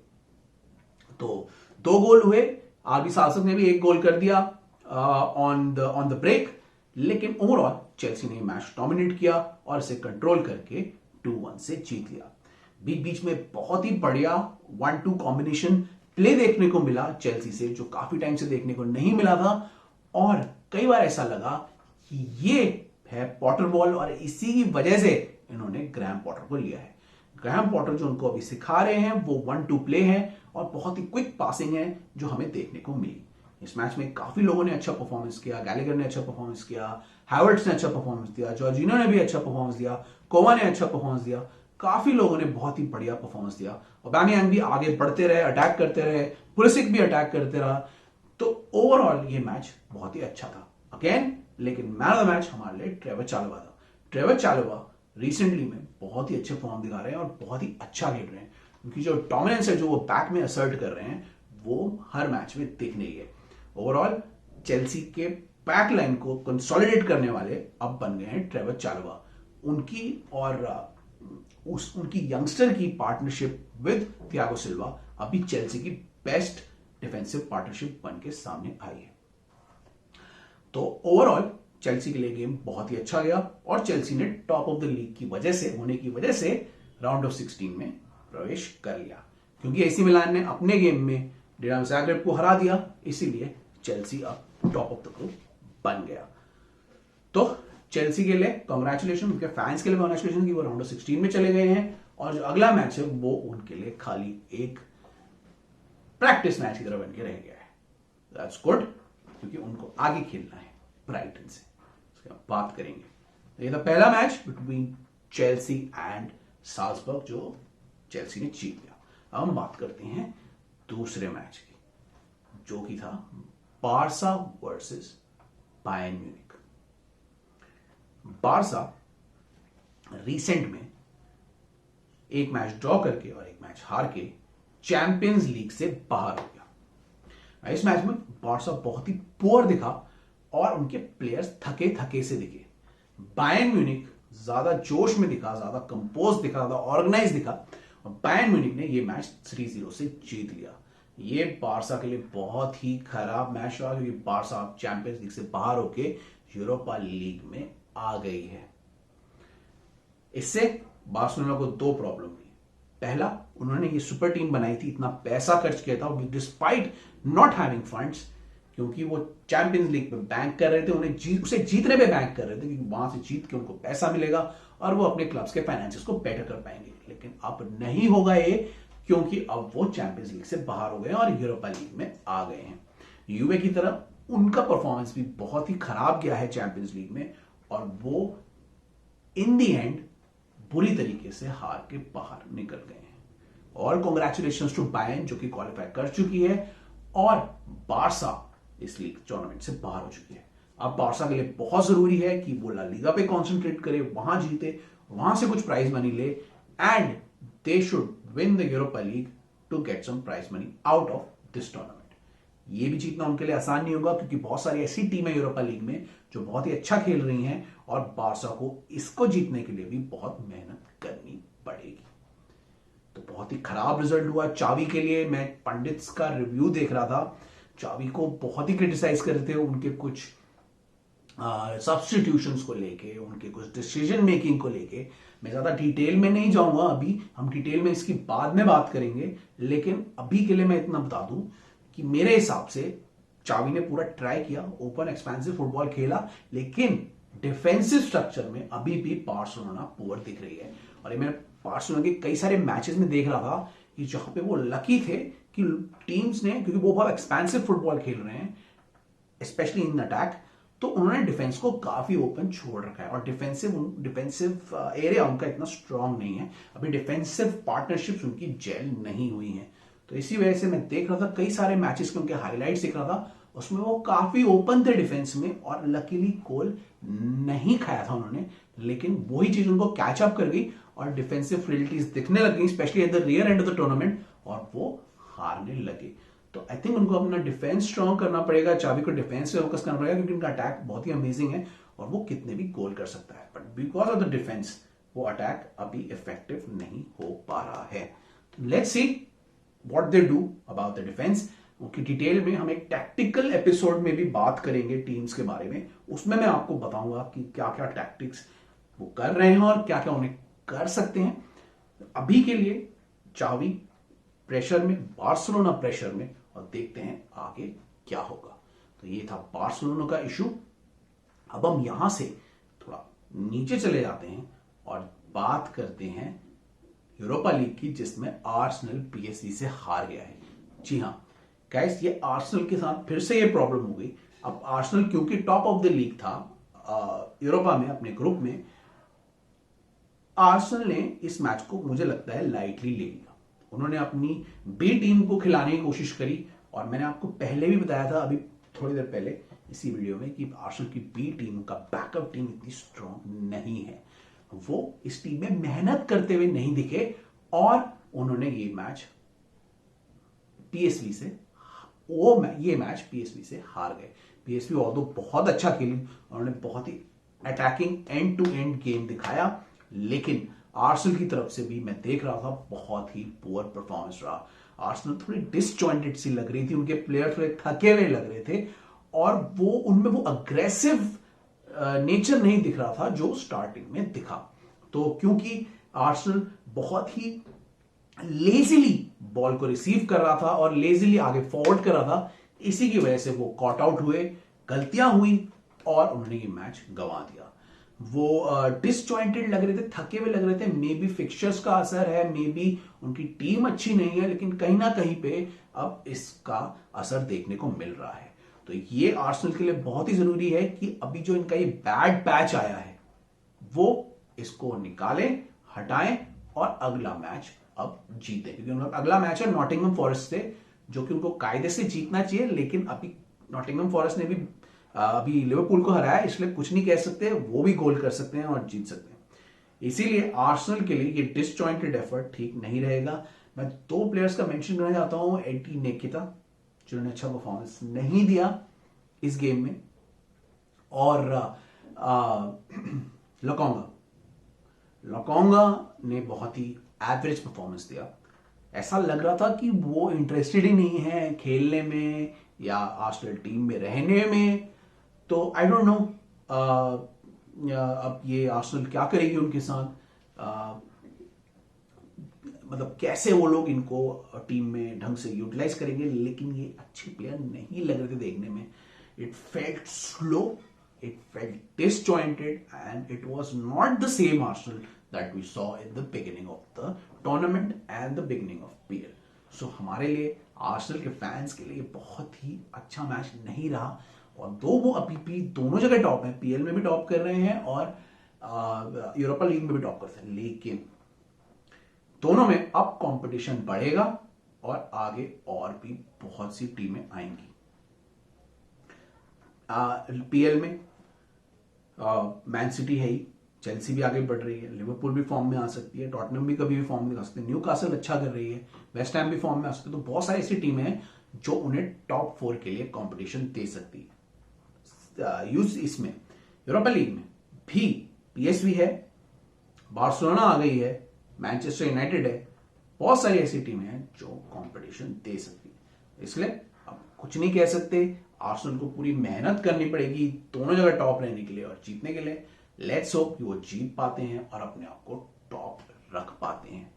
तो दो गोल हुए, आरबी साल्जबर्ग ने भी एक गोल कर दिया ऑन द ब्रेक, लेकिन ओवरऑल चेल्सी ने मैच डोमिनेट किया और इसे कंट्रोल करके 2-1 से जीत लिया। बीच बीच में बहुत ही बढ़िया 1-2 कॉम्बिनेशन प्ले देखने को मिला चेल्सी से, जो काफी टाइम से देखने को नहीं मिला था, और कई बार ऐसा लगा कि ये है पॉटर बॉल और इसी की वजह से इन्होंने ग्रैहम पॉटर को लिया है। ग्रैहम पॉटर जो उनको अभी सिखा रहे हैं वो 1-2 प्ले है और बहुत ही क्विक पासिंग है जो हमें देखने को मिली। इस मैच में काफी लोगों ने अच्छा परफॉर्मेंस किया, गैलेगर ने अच्छा परफॉर्मेंस किया, हैवर्ट्स ने अच्छा परफॉर्मेंस दिया, जॉर्जिनो ने भी अच्छा परफॉर्मेंस दिया, कोवा ने अच्छा परफॉर्मेंस दिया, काफी लोगों ने बहुत ही बढ़िया परफॉर्मेंस दिया। ओबामेयांग भी आगे बढ़ते रहे, अटैक करते रहे, पुलिसिक भी अटैक करते रहा। तो ओवरऑल ये मैच बहुत ही अच्छा था अगेन। लेकिन मैन ऑफ द मैच हमारे लिए ट्रेवर चालवा था। ट्रेवर चालवा रिसेंटली में बहुत ही अच्छे फॉर्म दिखा रहे हैं और बहुत ही अच्छा खेल रहे हैं। उनकी जो डोमिनेंस है जो वो बैक में असर्ट कर रहे हैं वो हर मैच में दिखने ही है। ओवरऑल चेल्सी के बैक लाइन को कंसोलिडेट करने वाले अब बन गए हैं ट्रेवर चालवा। उनकी और उनकी यंगस्टर की पार्टनरशिप विद थियागो सिल्वा अभी चेल्सी की बेस्ट डिफेंसिव पार्टनरशिप बन के सामने आई है। तो ओवरऑल चेल्सी के लिए गेम बहुत ही अच्छा गया और चेल्सी ने टॉप ऑफ द लीग की वजह से होने की वजह से राउंड ऑफ 16 में प्रवेश कर लिया, क्योंकि एसी मिलान ने अपने गेम में डिनामो ज़ाग्रेब को हरा दिया, इसीलिए चेल्सी अब टॉप ऑफ द ग्रुप बन गया। तो चेल्सी के लिए कांग्रेचुलेशन, उनके फैंस के लिए कांग्रेचुलेशन कि वो राउंड ऑफ 16 में चले गए हैं और जो अगला मैच है वो उनके लिए खाली एक प्रैक्टिस मैच की तरह बन के रह गया है। दैट्स गुड, क्योंकि उनको आगे खेलना है ब्राइटन से, उसके बाद बात करेंगे। ये था पहला match between Chelsea and Salzburg जो चेल्सी ने जीत लिया। अब हम बात करते हैं दूसरे मैच की, जो कि था Barça versus Bayern Munich. Barça recent में एक मैच ड्रॉ करके और एक मैच हार के चैंपियंस लीग से बाहर हो गया। इस मैच में बारसा बहुत ही पुअर दिखा और उनके प्लेयर्स थके थके से दिखे। बायर्न म्यूनिख ज्यादा जोश में दिखा, ज्यादा कंपोज दिखा, ज्यादा ऑर्गेनाइज दिखा और बायर्न म्यूनिख ने यह मैच 3-0 से जीत लिया। ये बारसा के लिए बहुत ही खराब मैच रहा, क्योंकि बारसा चैंपियंस लीग से बाहर होके यूरोपा लीग में आ गई है। इससे बार्सिलोना को दो प्रॉब्लम हुई। पहला, उन्होंने ये सुपर टीम बनाई थी, इतना पैसा खर्च किया था डिस्पाइट नॉट हैविंग फंड्स, क्योंकि वो चैंपियंस लीग में बैंक कर रहे थे, उन्हें उसे जीतने पे बैंक कर रहे थे, क्योंकि वहां से जीत के उनको पैसा मिलेगा और वो अपने क्लब्स के फाइनेंसेस को बेटर कर पाएंगे। लेकिन अब नहीं होगा ये, क्योंकि अब वो चैंपियंस लीग से बाहर हो गए और यूरोपा लीग में आ गए हैं। यूवे की तरफ उनका परफॉर्मेंस भी बहुत ही खराब गया है चैंपियंस लीग में और वो इन दी एंड बुरी तरीके से हार के बाहर निकल गए हैं। और कांग्रेचुलेशंस टू बायर्न जो कि क्वालिफाई कर चुकी है और बारसा इस लीग टूर्नामेंट से बाहर हो चुकी है। अब बारसा के लिए बहुत जरूरी है कि वो ला लीगा पे कंसंट्रेट करे, वहां जीते, वहां से कुछ प्राइज मनी ले and they should win the Europa League to get some prize money out of this tournament. ये भी जीतना उनके लिए आसान नहीं होगा, क्योंकि बहुत सारी ऐसी टीमें यूरोपा लीग में जो बहुत ही अच्छा खेल रही हैं और बारसा को इसको जीतने के लिए भी बहुत मेहनत करनी पड़ेगी। तो बहुत ही खराब रिजल्ट हुआ चावी के लिए। मैं पंडित्स का रिव्यू देख रहा था, चावी को बहुत ही क्रिटिसाइज कर रहे थे उनके कुछ सब्स्टिट्यूशंस को लेके, उनके कुछ डिसीजन मेकिंग को लेके। मैं ज्यादा डिटेल में नहीं जाऊंगा, अभी हम डिटेल में इसकी बाद में बात करेंगे, लेकिन अभी के लिए मैं इतना बता दूं कि मेरे हिसाब से चावी ने पूरा ट्राई किया, ओपन एक्सपेंसिव फुटबॉल खेला, लेकिन डिफेंसिव स्ट्रक्चर में अभी भी बार्सिलोना पुअर दिख रही है। और ये मैं बार्सिलोना के कई सारे मैचेस में देख रहा था कि जहां पे वो लकी थे कि टीम्स ने, क्योंकि वो बहुत एक्सपेंसिव फुटबॉल खेल रहे हैं स्पेशली इन अटैक, तो उन्होंने डिफेंस को काफी ओपन छोड़ रखा है और डिफेंसिव एरिया उनका इतना स्ट्रांग नहीं है। अभी डिफेंसिव पार्टनरशिप्स उनकी जेल नहीं हुई हैं। तो इसी वजह से मैं देख रहा था कई सारे मैचेस के उनके हाईलाइट्स देख रहा था, उसमें वो काफी ओपन थे डिफेंस में और लकीली गोल नहीं खाया था उन्होंने। लेकिन वही चीज उनको कैच अप कर गई और डिफेंसिव फ्रेलिटीज दिखने लग गई specially at the rear end of the tournament और वो हारने लगे। तो आई थिंक उनको अपना डिफेंस स्ट्रांग करना पड़ेगा, चाबी को डिफेंस पे फोकस करना पड़ेगा, क्योंकि उनका अटैक बहुत ही अमेजिंग है और वो कितने भी गोल कर सकता है, but because of the defence वो अटैक अभी इफेक्टिव नहीं हो पा रहा है। Let's see what they do about the defence. उनकी डिटेल में हम एक टैक्टिकल एपिसोड में भी बात करेंगे टीम्स के बारे में, उसमें मैं आपको बताऊंगा कि क्या क्या टैक्टिक्स वो कर रहे हैं और क्या क्या उन्हें कर सकते हैं। अभी के लिए चावी प्रेशर में, बार्सिलोना प्रेशर में, और देखते हैं आगे क्या होगा। तो ये था बार्सिलोना का इशू। अब हम यहां से थोड़ा नीचे चले जाते हैं और बात करते हैं यूरोपा लीग की, जिसमें आर्सेनल पीएसवी से हार गया है। जी हाँ गाइस, ये आर्सेनल के साथ फिर से ये प्रॉब्लम हो गई। अब आर्सेनल क्योंकि टॉप ऑफ द लीग था यूरोपा में अपने ग्रुप में, आर्सेनल ने इस मैच को मुझे लगता है लाइटली ले लिया। उन्होंने अपनी बी टीम को खिलाने की कोशिश करी, और मैंने आपको पहले भी बताया था, अभी थोड़ी देर पहले इसी वीडियो में, कि आर्सेनल की बी टीम का बैकअप टीम इतनी स्ट्रांग नहीं है। वो इस टीम में मेहनत करते हुए नहीं दिखे और उन्होंने ये मैच पीएसवी से ये मैच पीएसवी से हार गए। पीएसवी और तो बहुत अच्छा खेली, उन्होंने बहुत ही attacking end to end game दिखाया, लेकिन आर्सेनल की तरफ से भी मैं देख रहा था बहुत ही पुअर परफॉर्मेंस रहा। आर्सेनल थोड़ी डिसजॉइंटेड सी लग रही थी, उनके प्लेयर थोड़े थके हुए लग रहे थे, और वो उनमें वो अग्रेसिव नेचर नहीं दिख रहा था जो स्टार्टिंग में दिखा। तो क्योंकि आर्सेनल बहुत ही लेजिली बॉल को रिसीव कर रहा था और लेजिली आगे फॉरवर्ड कर रहा था, इसी की वजह से वो कॉट आउट हुए, गलतियां हुई और उन्होंने ये मैच गंवा दिया। वो डिसजॉइंटेड लग रहे थे, थके हुए लग रहे थे। मे बी फिक्सचर्स का असर है, मे बी उनकी टीम अच्छी नहीं है, लेकिन कहीं ना कहीं पे अब इसका असर देखने को मिल रहा है। तो ये आर्सेनल के लिए बहुत ही जरूरी है कि अभी जो इनका ये बैड पैच आया है वो इसको निकालें, हटाएं और अगला मैच अब जीते, क्योंकि उनका अगला मैच है नॉटिंघम फॉरेस्ट से, जो कि उनको कायदे से जीतना चाहिए। लेकिन अभी नॉटिंघम फॉरेस्ट ने भी अभी लिवरपूल को हराया, इसलिए कुछ नहीं कह सकते, वो भी गोल कर सकते हैं और जीत सकते हैं। इसीलिए आर्सेनल के लिए ये डिसजॉइंटेड एफर्ट ठीक नहीं रहेगा। मैं दो प्लेयर्स का मेंशन करना चाहता हूं, एडी नेकिता जिन्होंने अच्छा परफॉर्मेंस नहीं दिया इस गेम में, और लोकोंगा ने बहुत ही एवरेज परफॉर्मेंस दिया। ऐसा लग रहा था कि वो इंटरेस्टेड ही नहीं है खेलने में या आर्सेनल टीम में रहने में। तो आई डोंट नो अब ये आर्सेनल क्या करेगी उनके साथ, मतलब कैसे वो लोग इनको टीम में ढंग से यूटिलाइज करेंगे। लेकिन ये अच्छे प्लेयर नहीं लग रहे थे देखने में। It felt slow, it felt disjointed, and it was not the same Arsenal that we saw in the beginning of the tournament and the beginning of PL. So हमारे लिए आर्सेनल के फैंस के लिए बहुत ही अच्छा मैच नहीं रहा, और दो वो अभी भी दोनों जगह टॉप हैं, पीएल में भी टॉप कर रहे हैं और यूरोपा लीग में भी टॉप करते हैं, लेकिन दोनों में अब कंपटीशन बढ़ेगा और आगे और भी बहुत सी टीमें आएंगी। पीएल में मैन सिटी है ही, चेल्सी भी आगे बढ़ रही है, लिवरपूल भी फॉर्म में आ सकती है, टॉटनम भी कभी भी फॉर्म में आ सकती है, न्यूकासल अच्छा कर रही है, वेस्ट हैम भी फॉर्म में आ सकती है। तो बहुत सारी ऐसी टीमें हैं जो उन्हें टॉप 4 के लिए कंपटीशन दे सकती है। यूज इसमें यूरोपा लीग में भी पीएसवी है, बार्सिलोना आ गई है, मैनचेस्टर यूनाइटेड है, बहुत सारी ऐसी टीमें हैं जो कंपटीशन दे सकती है। इसलिए अब कुछ नहीं कह सकते, आर्सेनल को पूरी मेहनत करनी पड़ेगी दोनों जगह टॉप रहने के लिए और जीतने के लिए। लेट्स होप कि वो जीत पाते हैं और अपने आप को टॉप रख पाते हैं।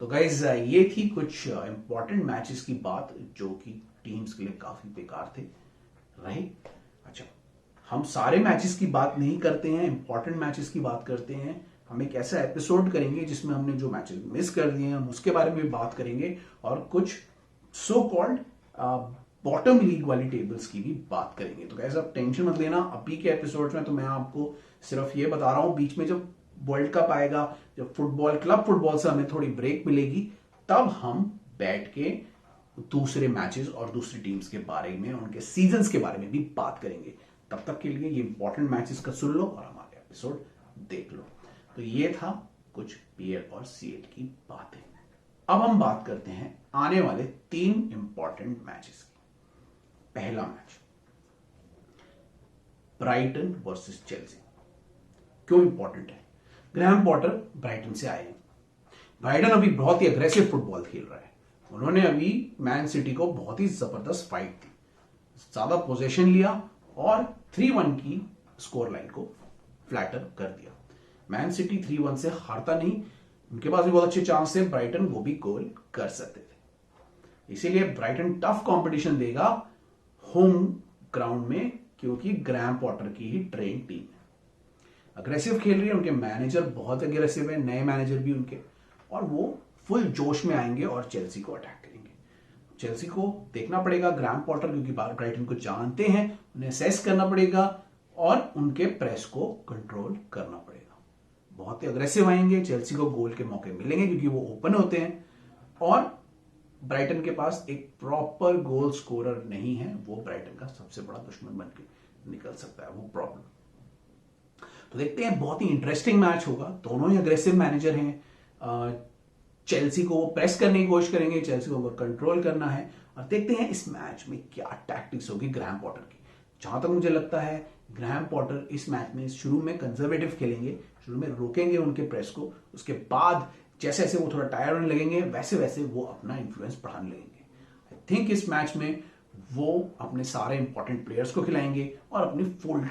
तो गाइज ये थी कुछ इंपॉर्टेंट मैचेस की बात जो कि टीम्स के लिए काफी बेकार थे रहे। अच्छा, हम सारे मैचेस की बात नहीं करते हैं, इंपॉर्टेंट मैचेस की बात करते हैं। हम एक ऐसा एपिसोड करेंगे जिसमें हमने जो मैचेस मिस कर दिए हैं हम उसके बारे में भी बात करेंगे, और कुछ सो कॉल्ड बॉटम लीग वाली टेबल्स की भी बात करेंगे। तो गाइस आप टेंशन मत लेना, अभी के एपिसोड में तो मैं आपको सिर्फ ये बता रहा हूं, बीच में जब वर्ल्ड कप आएगा, जब फुटबॉल, क्लब फुटबॉल से हमें थोड़ी ब्रेक मिलेगी, तब हम बैठ के दूसरे मैचेस और दूसरी टीम्स के बारे में, उनके सीजन्स के बारे में भी बात करेंगे। तब तक के लिए ये इंपॉर्टेंट मैचेस का सुन लो और हमारे एपिसोड देख लो। तो ये था कुछ पीएल और सीएल की बातें। अब हम बात करते हैं आने वाले 3 इंपॉर्टेंट मैचेस की। पहला मैच ब्राइटन वर्सेस चेल्सी। क्यों इंपॉर्टेंट है? ग्रैहम पॉटर ब्राइटन से आए हैं। ब्राइटन अभी बहुत ही अग्रेसिव फुटबॉल खेल रहा है। उन्होंने अभी मैन सिटी को बहुत ही जबरदस्त फाइट दी, ज्यादा पोजीशन लिया और 3-1 की स्कोर लाइन को फ्लैटर कर दिया। मैन सिटी 3-1 से हारता नहीं, उनके पास भी बहुत अच्छे चांस थे, ब्राइटन वो भी गोल कर सकते थे। इसीलिए ब्राइटन टफ कंपटीशन देगा होम ग्राउंड में क्योंकि ग्रैम पॉटर की ही ट्रेन टीम है, अग्रेसिव खेल रही है, उनके मैनेजर बहुत अग्रेसिव है, नए मैनेजर भी उनके, और वो फुल जोश में आएंगे और चेल्सी को अटैक करेंगे। चेल्सी को देखना पड़ेगा ग्रैम पॉटर, क्योंकि ब्राइटन को जानते हैं, उन्हें असेस करना पड़ेगा और उनके प्रेस को कंट्रोल करना पड़ेगा। बहुत ही अग्रेसिव आएंगे, चेल्सी को गोल के मौके मिलेंगे क्योंकि वो ओपन होते हैं, और ब्राइटन के पास एक प्रॉपर गोल स्कोरर नहीं है, वो ब्राइटन का सबसे बड़ा दुश्मन बन के निकल सकता है, वो प्रॉब्लम। तो देखते हैं, बहुत ही इंटरेस्टिंग मैच होगा, दोनों ही अग्रेसिव मैनेजर हैं, चेल्सी को प्रेस करने की कोशिश करेंगे, चेल्सी को कंट्रोल करना है, और देखते हैं इस मैच में क्या टैक्टिक्स होगी ग्रैम पॉटर की। जहां तक मुझे लगता है ग्रैम पॉटर इस मैच में शुरू में कंजर्वेटिव खेलेंगे, शुरू में रोकेंगे उनके प्रेस को, उसके बाद जैसे जैसे वो थोड़ा टायर होने लगेंगे वैसे वैसे वो अपना इन्फ्लुएंस बढ़ाने लगेंगे। आई थिंक इस मैच में वो अपने सारे इंपॉर्टेंट प्लेयर्स को खिलाएंगे और अपनी फुल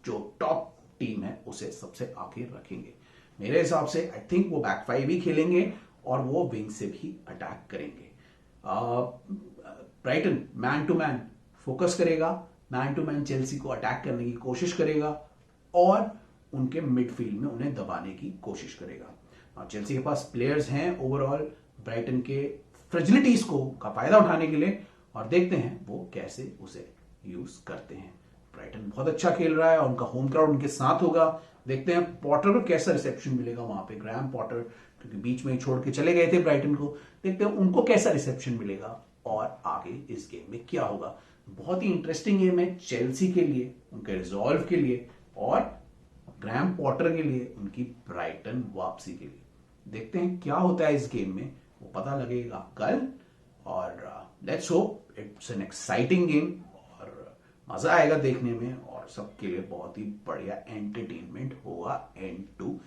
जो टॉप टीम है उसे सबसे आगे रखेंगे। मेरे हिसाब से आई थिंक वो बैक फाइव ही खेलेंगे और वो विंग से भी अटैक करेंगे। Brighton man to man focus करेगा, मैन टू मैन चेल्सी को अटैक करने की कोशिश करेगा और उनके मिडफील्ड में उन्हें दबाने की कोशिश करेगा। चेल्सी के पास प्लेयर्स हैं ओवरऑल ब्राइटन के फ्रेजिलिटीज को का फायदा उठाने के लिए, और देखते हैं वो कैसे उसे यूज करते हैं। ब्राइटन बहुत अच्छा खेल रहा है और उनका होम क्राउड उनके साथ होगा। देखते हैं पॉटर को कैसा रिसेप्शन मिलेगा वहां पे, ग्रैम पॉटर क्योंकि बीच में ही छोड़ के चले गए थे ब्राइटन को, देखते हैं उनको कैसा रिसेप्शन मिलेगा और आगे इस गेम में क्या होगा। बहुत ही इंटरेस्टिंग गेम है चेल्सी के लिए, उनके रिजॉल्व के लिए, और ग्रैम पॉटर के लिए उनकी ब्राइटन वापसी के लिए। देखते हैं क्या होता है इस गेम में, वो पता लगेगा कल, और let's hope it's an exciting game और मजा आएगा देखने में, और सबके लिए बहुत ही बढ़िया एंटरटेनमेंट होगा एंड टू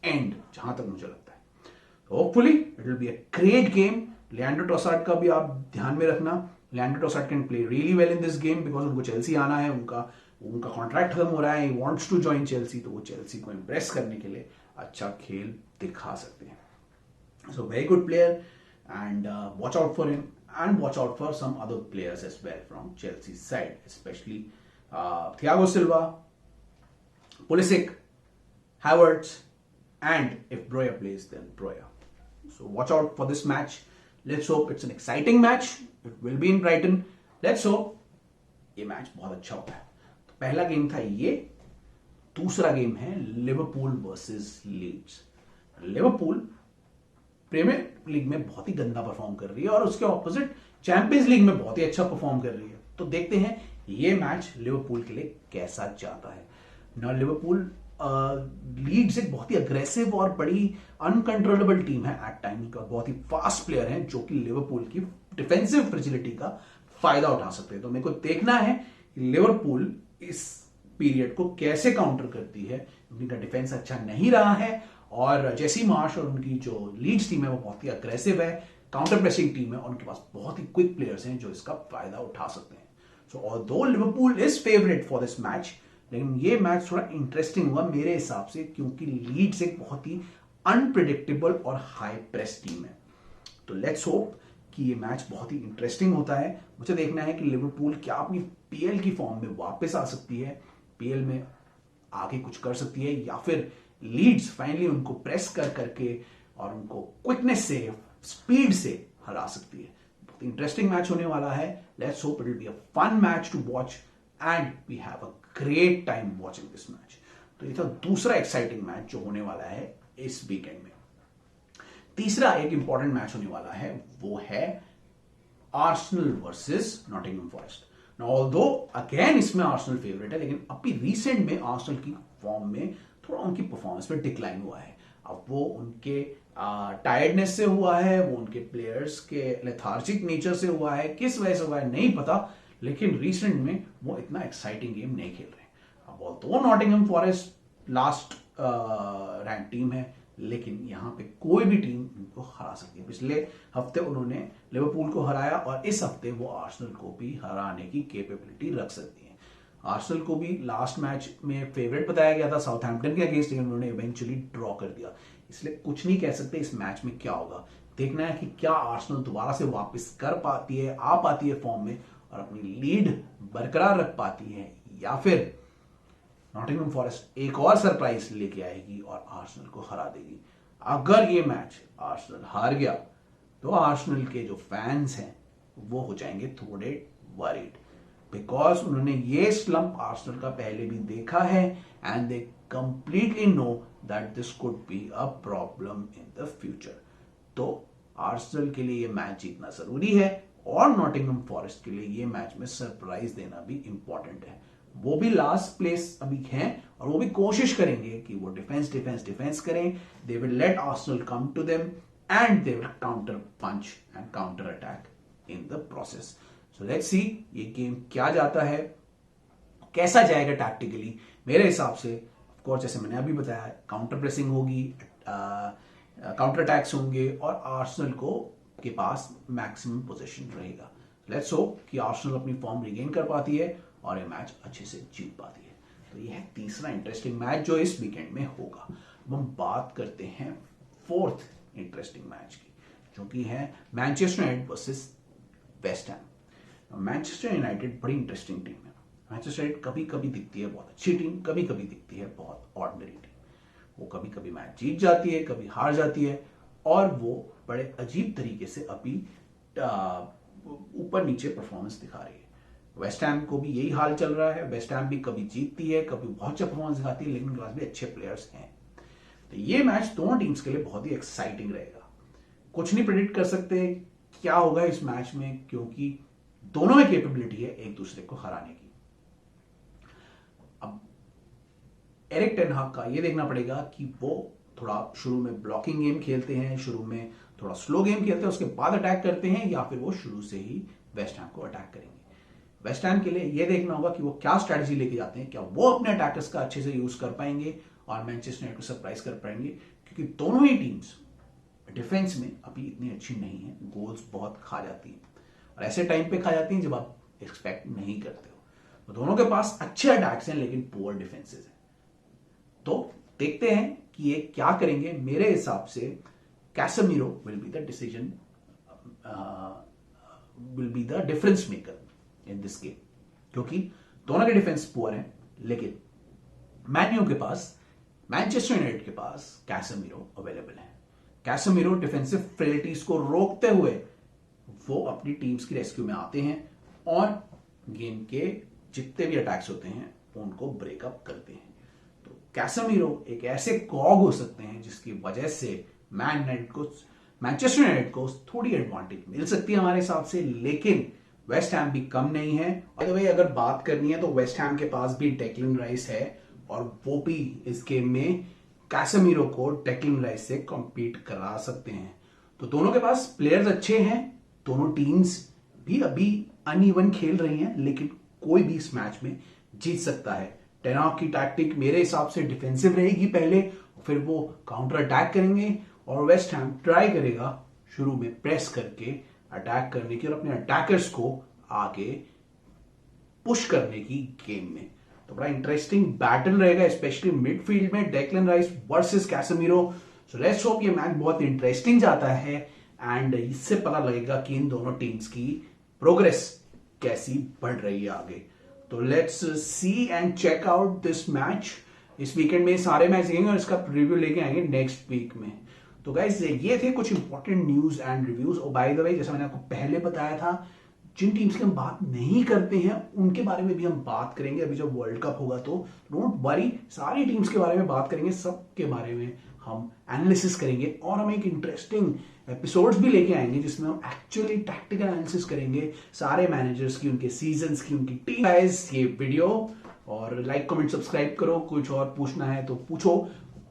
एंड, जहां तक मुझे लगता है। Hopefully it will be a great game. Leandro Trossard का भी आप ध्यान में रखना, Leandro Trossard can play really well in this game because उनको चेल्सी आना है, उनका कॉन्ट्रैक्ट खत्म हो रहा है, he wants to join Chelsea, तो वो चेल्सी को इंप्रेस करने के लिए अच्छा खेल दिखा सकते हैं। So very good player and watch out for him and watch out for some other players as well from Chelsea's side, especially Thiago Silva, Pulisic, Havertz, and if Broja plays, then Broja. So watch out for this match. Let's hope it's an exciting match. It will be in Brighton. Let's hope ये match बहुत अच्छा होता है। तो पहला game था ये, दूसरा गेम है Liverpool versus Leeds. Liverpool Premier League में बहुत ही गंदा परफॉर्म कर रही है और उसके ऑपोजिट चैंपियंस लीग में बहुत ही अच्छा परफॉर्म कर रही है। तो देखते हैं ये मैच लिवरपूल के लिए कैसा जाता है ना। लिवरपूल लीड्स एक बहुत ही अग्रेसिव और बड़ी अनकंट्रोलेबल टीम है एट टाइम का, बहुत ही फास्ट प्लेयर हैं जो कि लिवरपूल की डिफेंसिव फ्रेजिलिटी का फायदा उठा सकते हैं। तो मेरे को देखना है लिवरपूल इस पीरियड को कैसे काउंटर करती है। उनका डिफेंस अच्छा नहीं रहा है और जेसी मार्श और उनकी जो लीड्स टीम है वो बहुत ही अग्रेसिव है, काउंटर प्रेसिंग टीम है और उनके पास बहुत ही क्विक प्लेयर्स हैं जो इसका फायदा उठा सकते हैं। सो although Liverpool is favourite for this match, लेकिन ये मैच थोड़ा इंटरेस्टिंग हुआ मेरे हिसाब से क्योंकि लीड्स एक बहुत ही अनप्रिडिक्टेबल और हाई प्रेस टीम है। तो लेट्स होप कि ये मैच बहुत ही इंटरेस्टिंग होता है। मुझे देखना है कि लिवरपूल क्या अपनी पीएल की फॉर्म में वापस आ सकती है, पीएल में आगे कुछ कर सकती है, या फिर लीड्स फाइनली उनको प्रेस करके और उनको क्विकनेस से, स्पीड से हरा सकती है। बहुत इंटरेस्टिंग मैच होने वाला है। Let's hope it will be a fun match to watch and we have a great time watching this match. तो ये था दूसरा एक्साइटिंग मैच जो होने वाला है इस वीकेंड में। तीसरा एक इंपॉर्टेंट मैच होने वाला है, वो है Arsenal versus Nottingham forest. Although again इसमें आर्सेनल फेवरेट है, लेकिन अभी रिसेंट में आर्सेनल की फॉर्म में थोड़ा उनकी परफॉर्मेंस में डिक्लाइन हुआ है। अब वो उनके टायर्डनेस से हुआ है, वो उनके प्लेयर्स के लेथार्जिक नेचर से हुआ है, किस वजह से हुआ है नहीं पता, लेकिन रिसेंट में वो इतना एक्साइटिंग गेम नहीं खेल रहे। अब although Nottingham forest last rank team है, लेकिन यहां पे कोई भी टीम उनको हरा सकती है। पिछले हफ्ते उन्होंने लिवरपूल को हराया और इस हफ्ते वो आर्सेनल को भी हराने की कैपेबिलिटी रख सकती है। आर्सेनल को भी लास्ट मैच में फेवरेट बताया गया था साउथहैम्पटन के अगेंस्ट, लेकिन उन्होंने इवेंचुअली ड्रॉ कर दिया, इसलिए कुछ नहीं कह सकते इस मैच में क्या होगा। देखना है कि क्या आर्सेनल दोबारा से वापस कर पाती है, आ पाती है फॉर्म में और अपनी लीड बरकरार रख पाती है, या फिर नॉटिंघम फॉरेस्ट एक और सरप्राइज लेके आएगी और आर्सेनल को हरा देगी। अगर ये मैच आर्सेनल हार गया तो आर्सेनल के जो फैंस हैं वो हो जाएंगे थोड़े वरीड, बिकॉज उन्होंने ये स्लंप आर्सेनल का पहले भी देखा है and they completely know that this could be a problem in the future. तो आर्सेनल के लिए ये मैच जीतना जरूरी है और नॉटिंघम फॉरेस्ट के लिए ये मैच में सरप्राइज देना भी इंपॉर्टेंट है। वो भी लास्ट प्लेस अभी हैं और वो भी कोशिश करेंगे कि वो डिफेंस करें। They will let Arsenal come to them and they will counter punch and counter attack in the process. So let's see ये गेम क्या जाता है, कैसा जाएगा टैक्टिकली। मेरे हिसाब से ऑफ कोर्स जैसे मैंने अभी बताया काउंटर प्रेसिंग होगी, काउंटर अटैक्स होंगे और आर्सेनल के पास मैक्सिमम पोजीशन रहेगा। लेट्स होप कि आर्सेनल अपनी फॉर्म रिगेन कर पाती है और ये मैच अच्छे से जीत पाती है। तो ये है तीसरा इंटरेस्टिंग मैच जो इस वीकेंड में होगा। अब हम बात करते हैं फोर्थ इंटरेस्टिंग मैच की, जो कि है Manchester United versus West Ham. Manchester United बड़ी इंटरेस्टिंग टीम है। मैनचेस्टर यूनाइटेड कभी कभी दिखती है बहुत अच्छी टीम, कभी कभी दिखती है बहुत ऑर्डिनरी टीम। वो कभी कभी मैच जीत जाती है, कभी हार जाती है और वो बड़े अजीब तरीके से अभी ऊपर नीचे परफॉर्मेंस दिखा रही है। वेस्ट हैम को भी यही हाल चल रहा है। वेस्ट हैम भी कभी जीतती है, कभी बहुत अच्छा परफॉर्मेंस दिखाती है, लेकिन उनके पास भी अच्छे प्लेयर्स हैं। तो ये मैच दोनों टीम्स के लिए बहुत ही एक्साइटिंग रहेगा। कुछ नहीं प्रेडिक्ट कर सकते क्या होगा इस मैच में, क्योंकि दोनों में कैपेबिलिटी है एक दूसरे को हराने की। अब एरिक टेन हाग का ये देखना पड़ेगा कि वो थोड़ा शुरू में ब्लॉकिंग गेम खेलते हैं, शुरू में थोड़ा स्लो गेम खेलते हैं, उसके बाद अटैक करते हैं, या फिर वो शुरू से ही वेस्ट हैम को अटैक करेंगे। वेस्ट हैम के लिए यह देखना होगा कि वो क्या स्ट्रैटेजी लेके जाते हैं, क्या वो अपने अटैकर्स का अच्छे से यूज कर पाएंगे और मैनचेस्टर यूनाइटेड को सरप्राइज कर पाएंगे, क्योंकि दोनों ही टीम्स डिफेंस में अभी इतनी अच्छी नहीं है। गोल्स बहुत खा जाती हैं और ऐसे टाइम पे खा जाती हैं जब आप एक्सपेक्ट नहीं करते हो। तो दोनों के पास अच्छे अटैक्स हैं लेकिन पुअर डिफेंसेस हैं। तो देखते हैं कि ये क्या करेंगे। मेरे हिसाब से Casemiro will be the decision, will be the difference maker in this game, क्योंकि दोनों के डिफेंस पुअर हैं। लेकिन मैन्यू के पास, मैनचेस्टर यूनाइटेड के पास कैसेमीरो अवेलेबल है। कैसेमीरो डिफेंसिव फ्रेलिटीज को रोकते हुए वो अपनी टीम्स की रेस्क्यू में आते हैं और गेम के जितने भी अटैक्स होते हैं उनको ब्रेकअप करते हैं। तो कैसेमीरो एक ऐसे कॉग हो सकते हैं जिसकी वजह से मैनचेस्टर यूनाइटेड को थोड़ी एडवांटेज मिल सकती है हमारे हिसाब से, लेकिन वेस्ट हैम भी कम नहीं है। बाय द वे अगर बात करनी है तो वेस्ट हैम के पास भी डेक्लन राइस है और वो भी इस गेम में कैसेमीरो को डेक्लन राइस से कम्पीट करा सकते हैं। तो दोनों के पास प्लेयर्स अच्छे हैं, दोनों टीम्स भी अभी अनइवन खेल रही हैं, लेकिन कोई भी इस मैच में जीत सकता है। टेन हाग की टैक्टिक मेरे हिसाब से डिफेंसिव रहेगी पहले, फिर वो काउंटर अटैक करेंगे और वेस्ट हैम ट्राई करेगा शुरू में प्रेस करके अटैक करने की और अपने अटैकर्स को आगे पुश करने की गेम में। तो बड़ा इंटरेस्टिंग बैटल रहेगा, स्पेशली मिडफील्ड में Declan rice versus Casemiro. So let's hope ये मैच बहुत इंटरेस्टिंग जाता है एंड इससे पता लगेगा कि इन दोनों टीम्स की प्रोग्रेस कैसी बढ़ रही है आगे। तो let's see and check out this match. इस वीकेंड में सारे मैच देखेंगे और इसका रिव्यू लेके आएंगे नेक्स्ट वीक में। तो गाइस ये थे कुछ इंपॉर्टेंट न्यूज एंड रिव्यूज। और बाय द वे जैसा मैंने आपको पहले बताया था, जिन टीम्स की हम बात नहीं करते हैं उनके बारे में भी हम बात करेंगे अभी जब वर्ल्ड कप होगा। तो डोंट वरी, सारी टीम्स के बारे में बात करेंगे, सब के बारे में हम एनालिसिस करेंगे और हम एक इंटरेस्टिंग एपिसोड्स भी लेके आएंगे जिसमें हम एक्चुअली टैक्टिकल एनालिसिस करेंगे सारे मैनेजर्स की, उनके सीजन्स की, उनकी टीम। गाइस ये वीडियो और लाइक कमेंट सब्सक्राइब करो। कुछ और पूछना है तो पूछो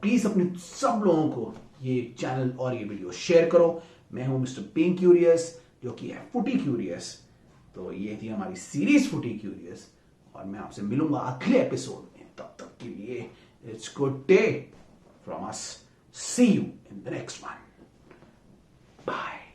प्लीज। अपने सब लोगों को ये चैनल और ये वीडियो शेयर करो। मैं हूं मिस्टर बीइंग क्यूरियस, जो कि है फुटी क्यूरियस। तो ये थी हमारी सीरीज फुटी क्यूरियस और मैं आपसे मिलूंगा अगले एपिसोड में। तब तक के लिए it's good day from us. See you in the next one. Bye.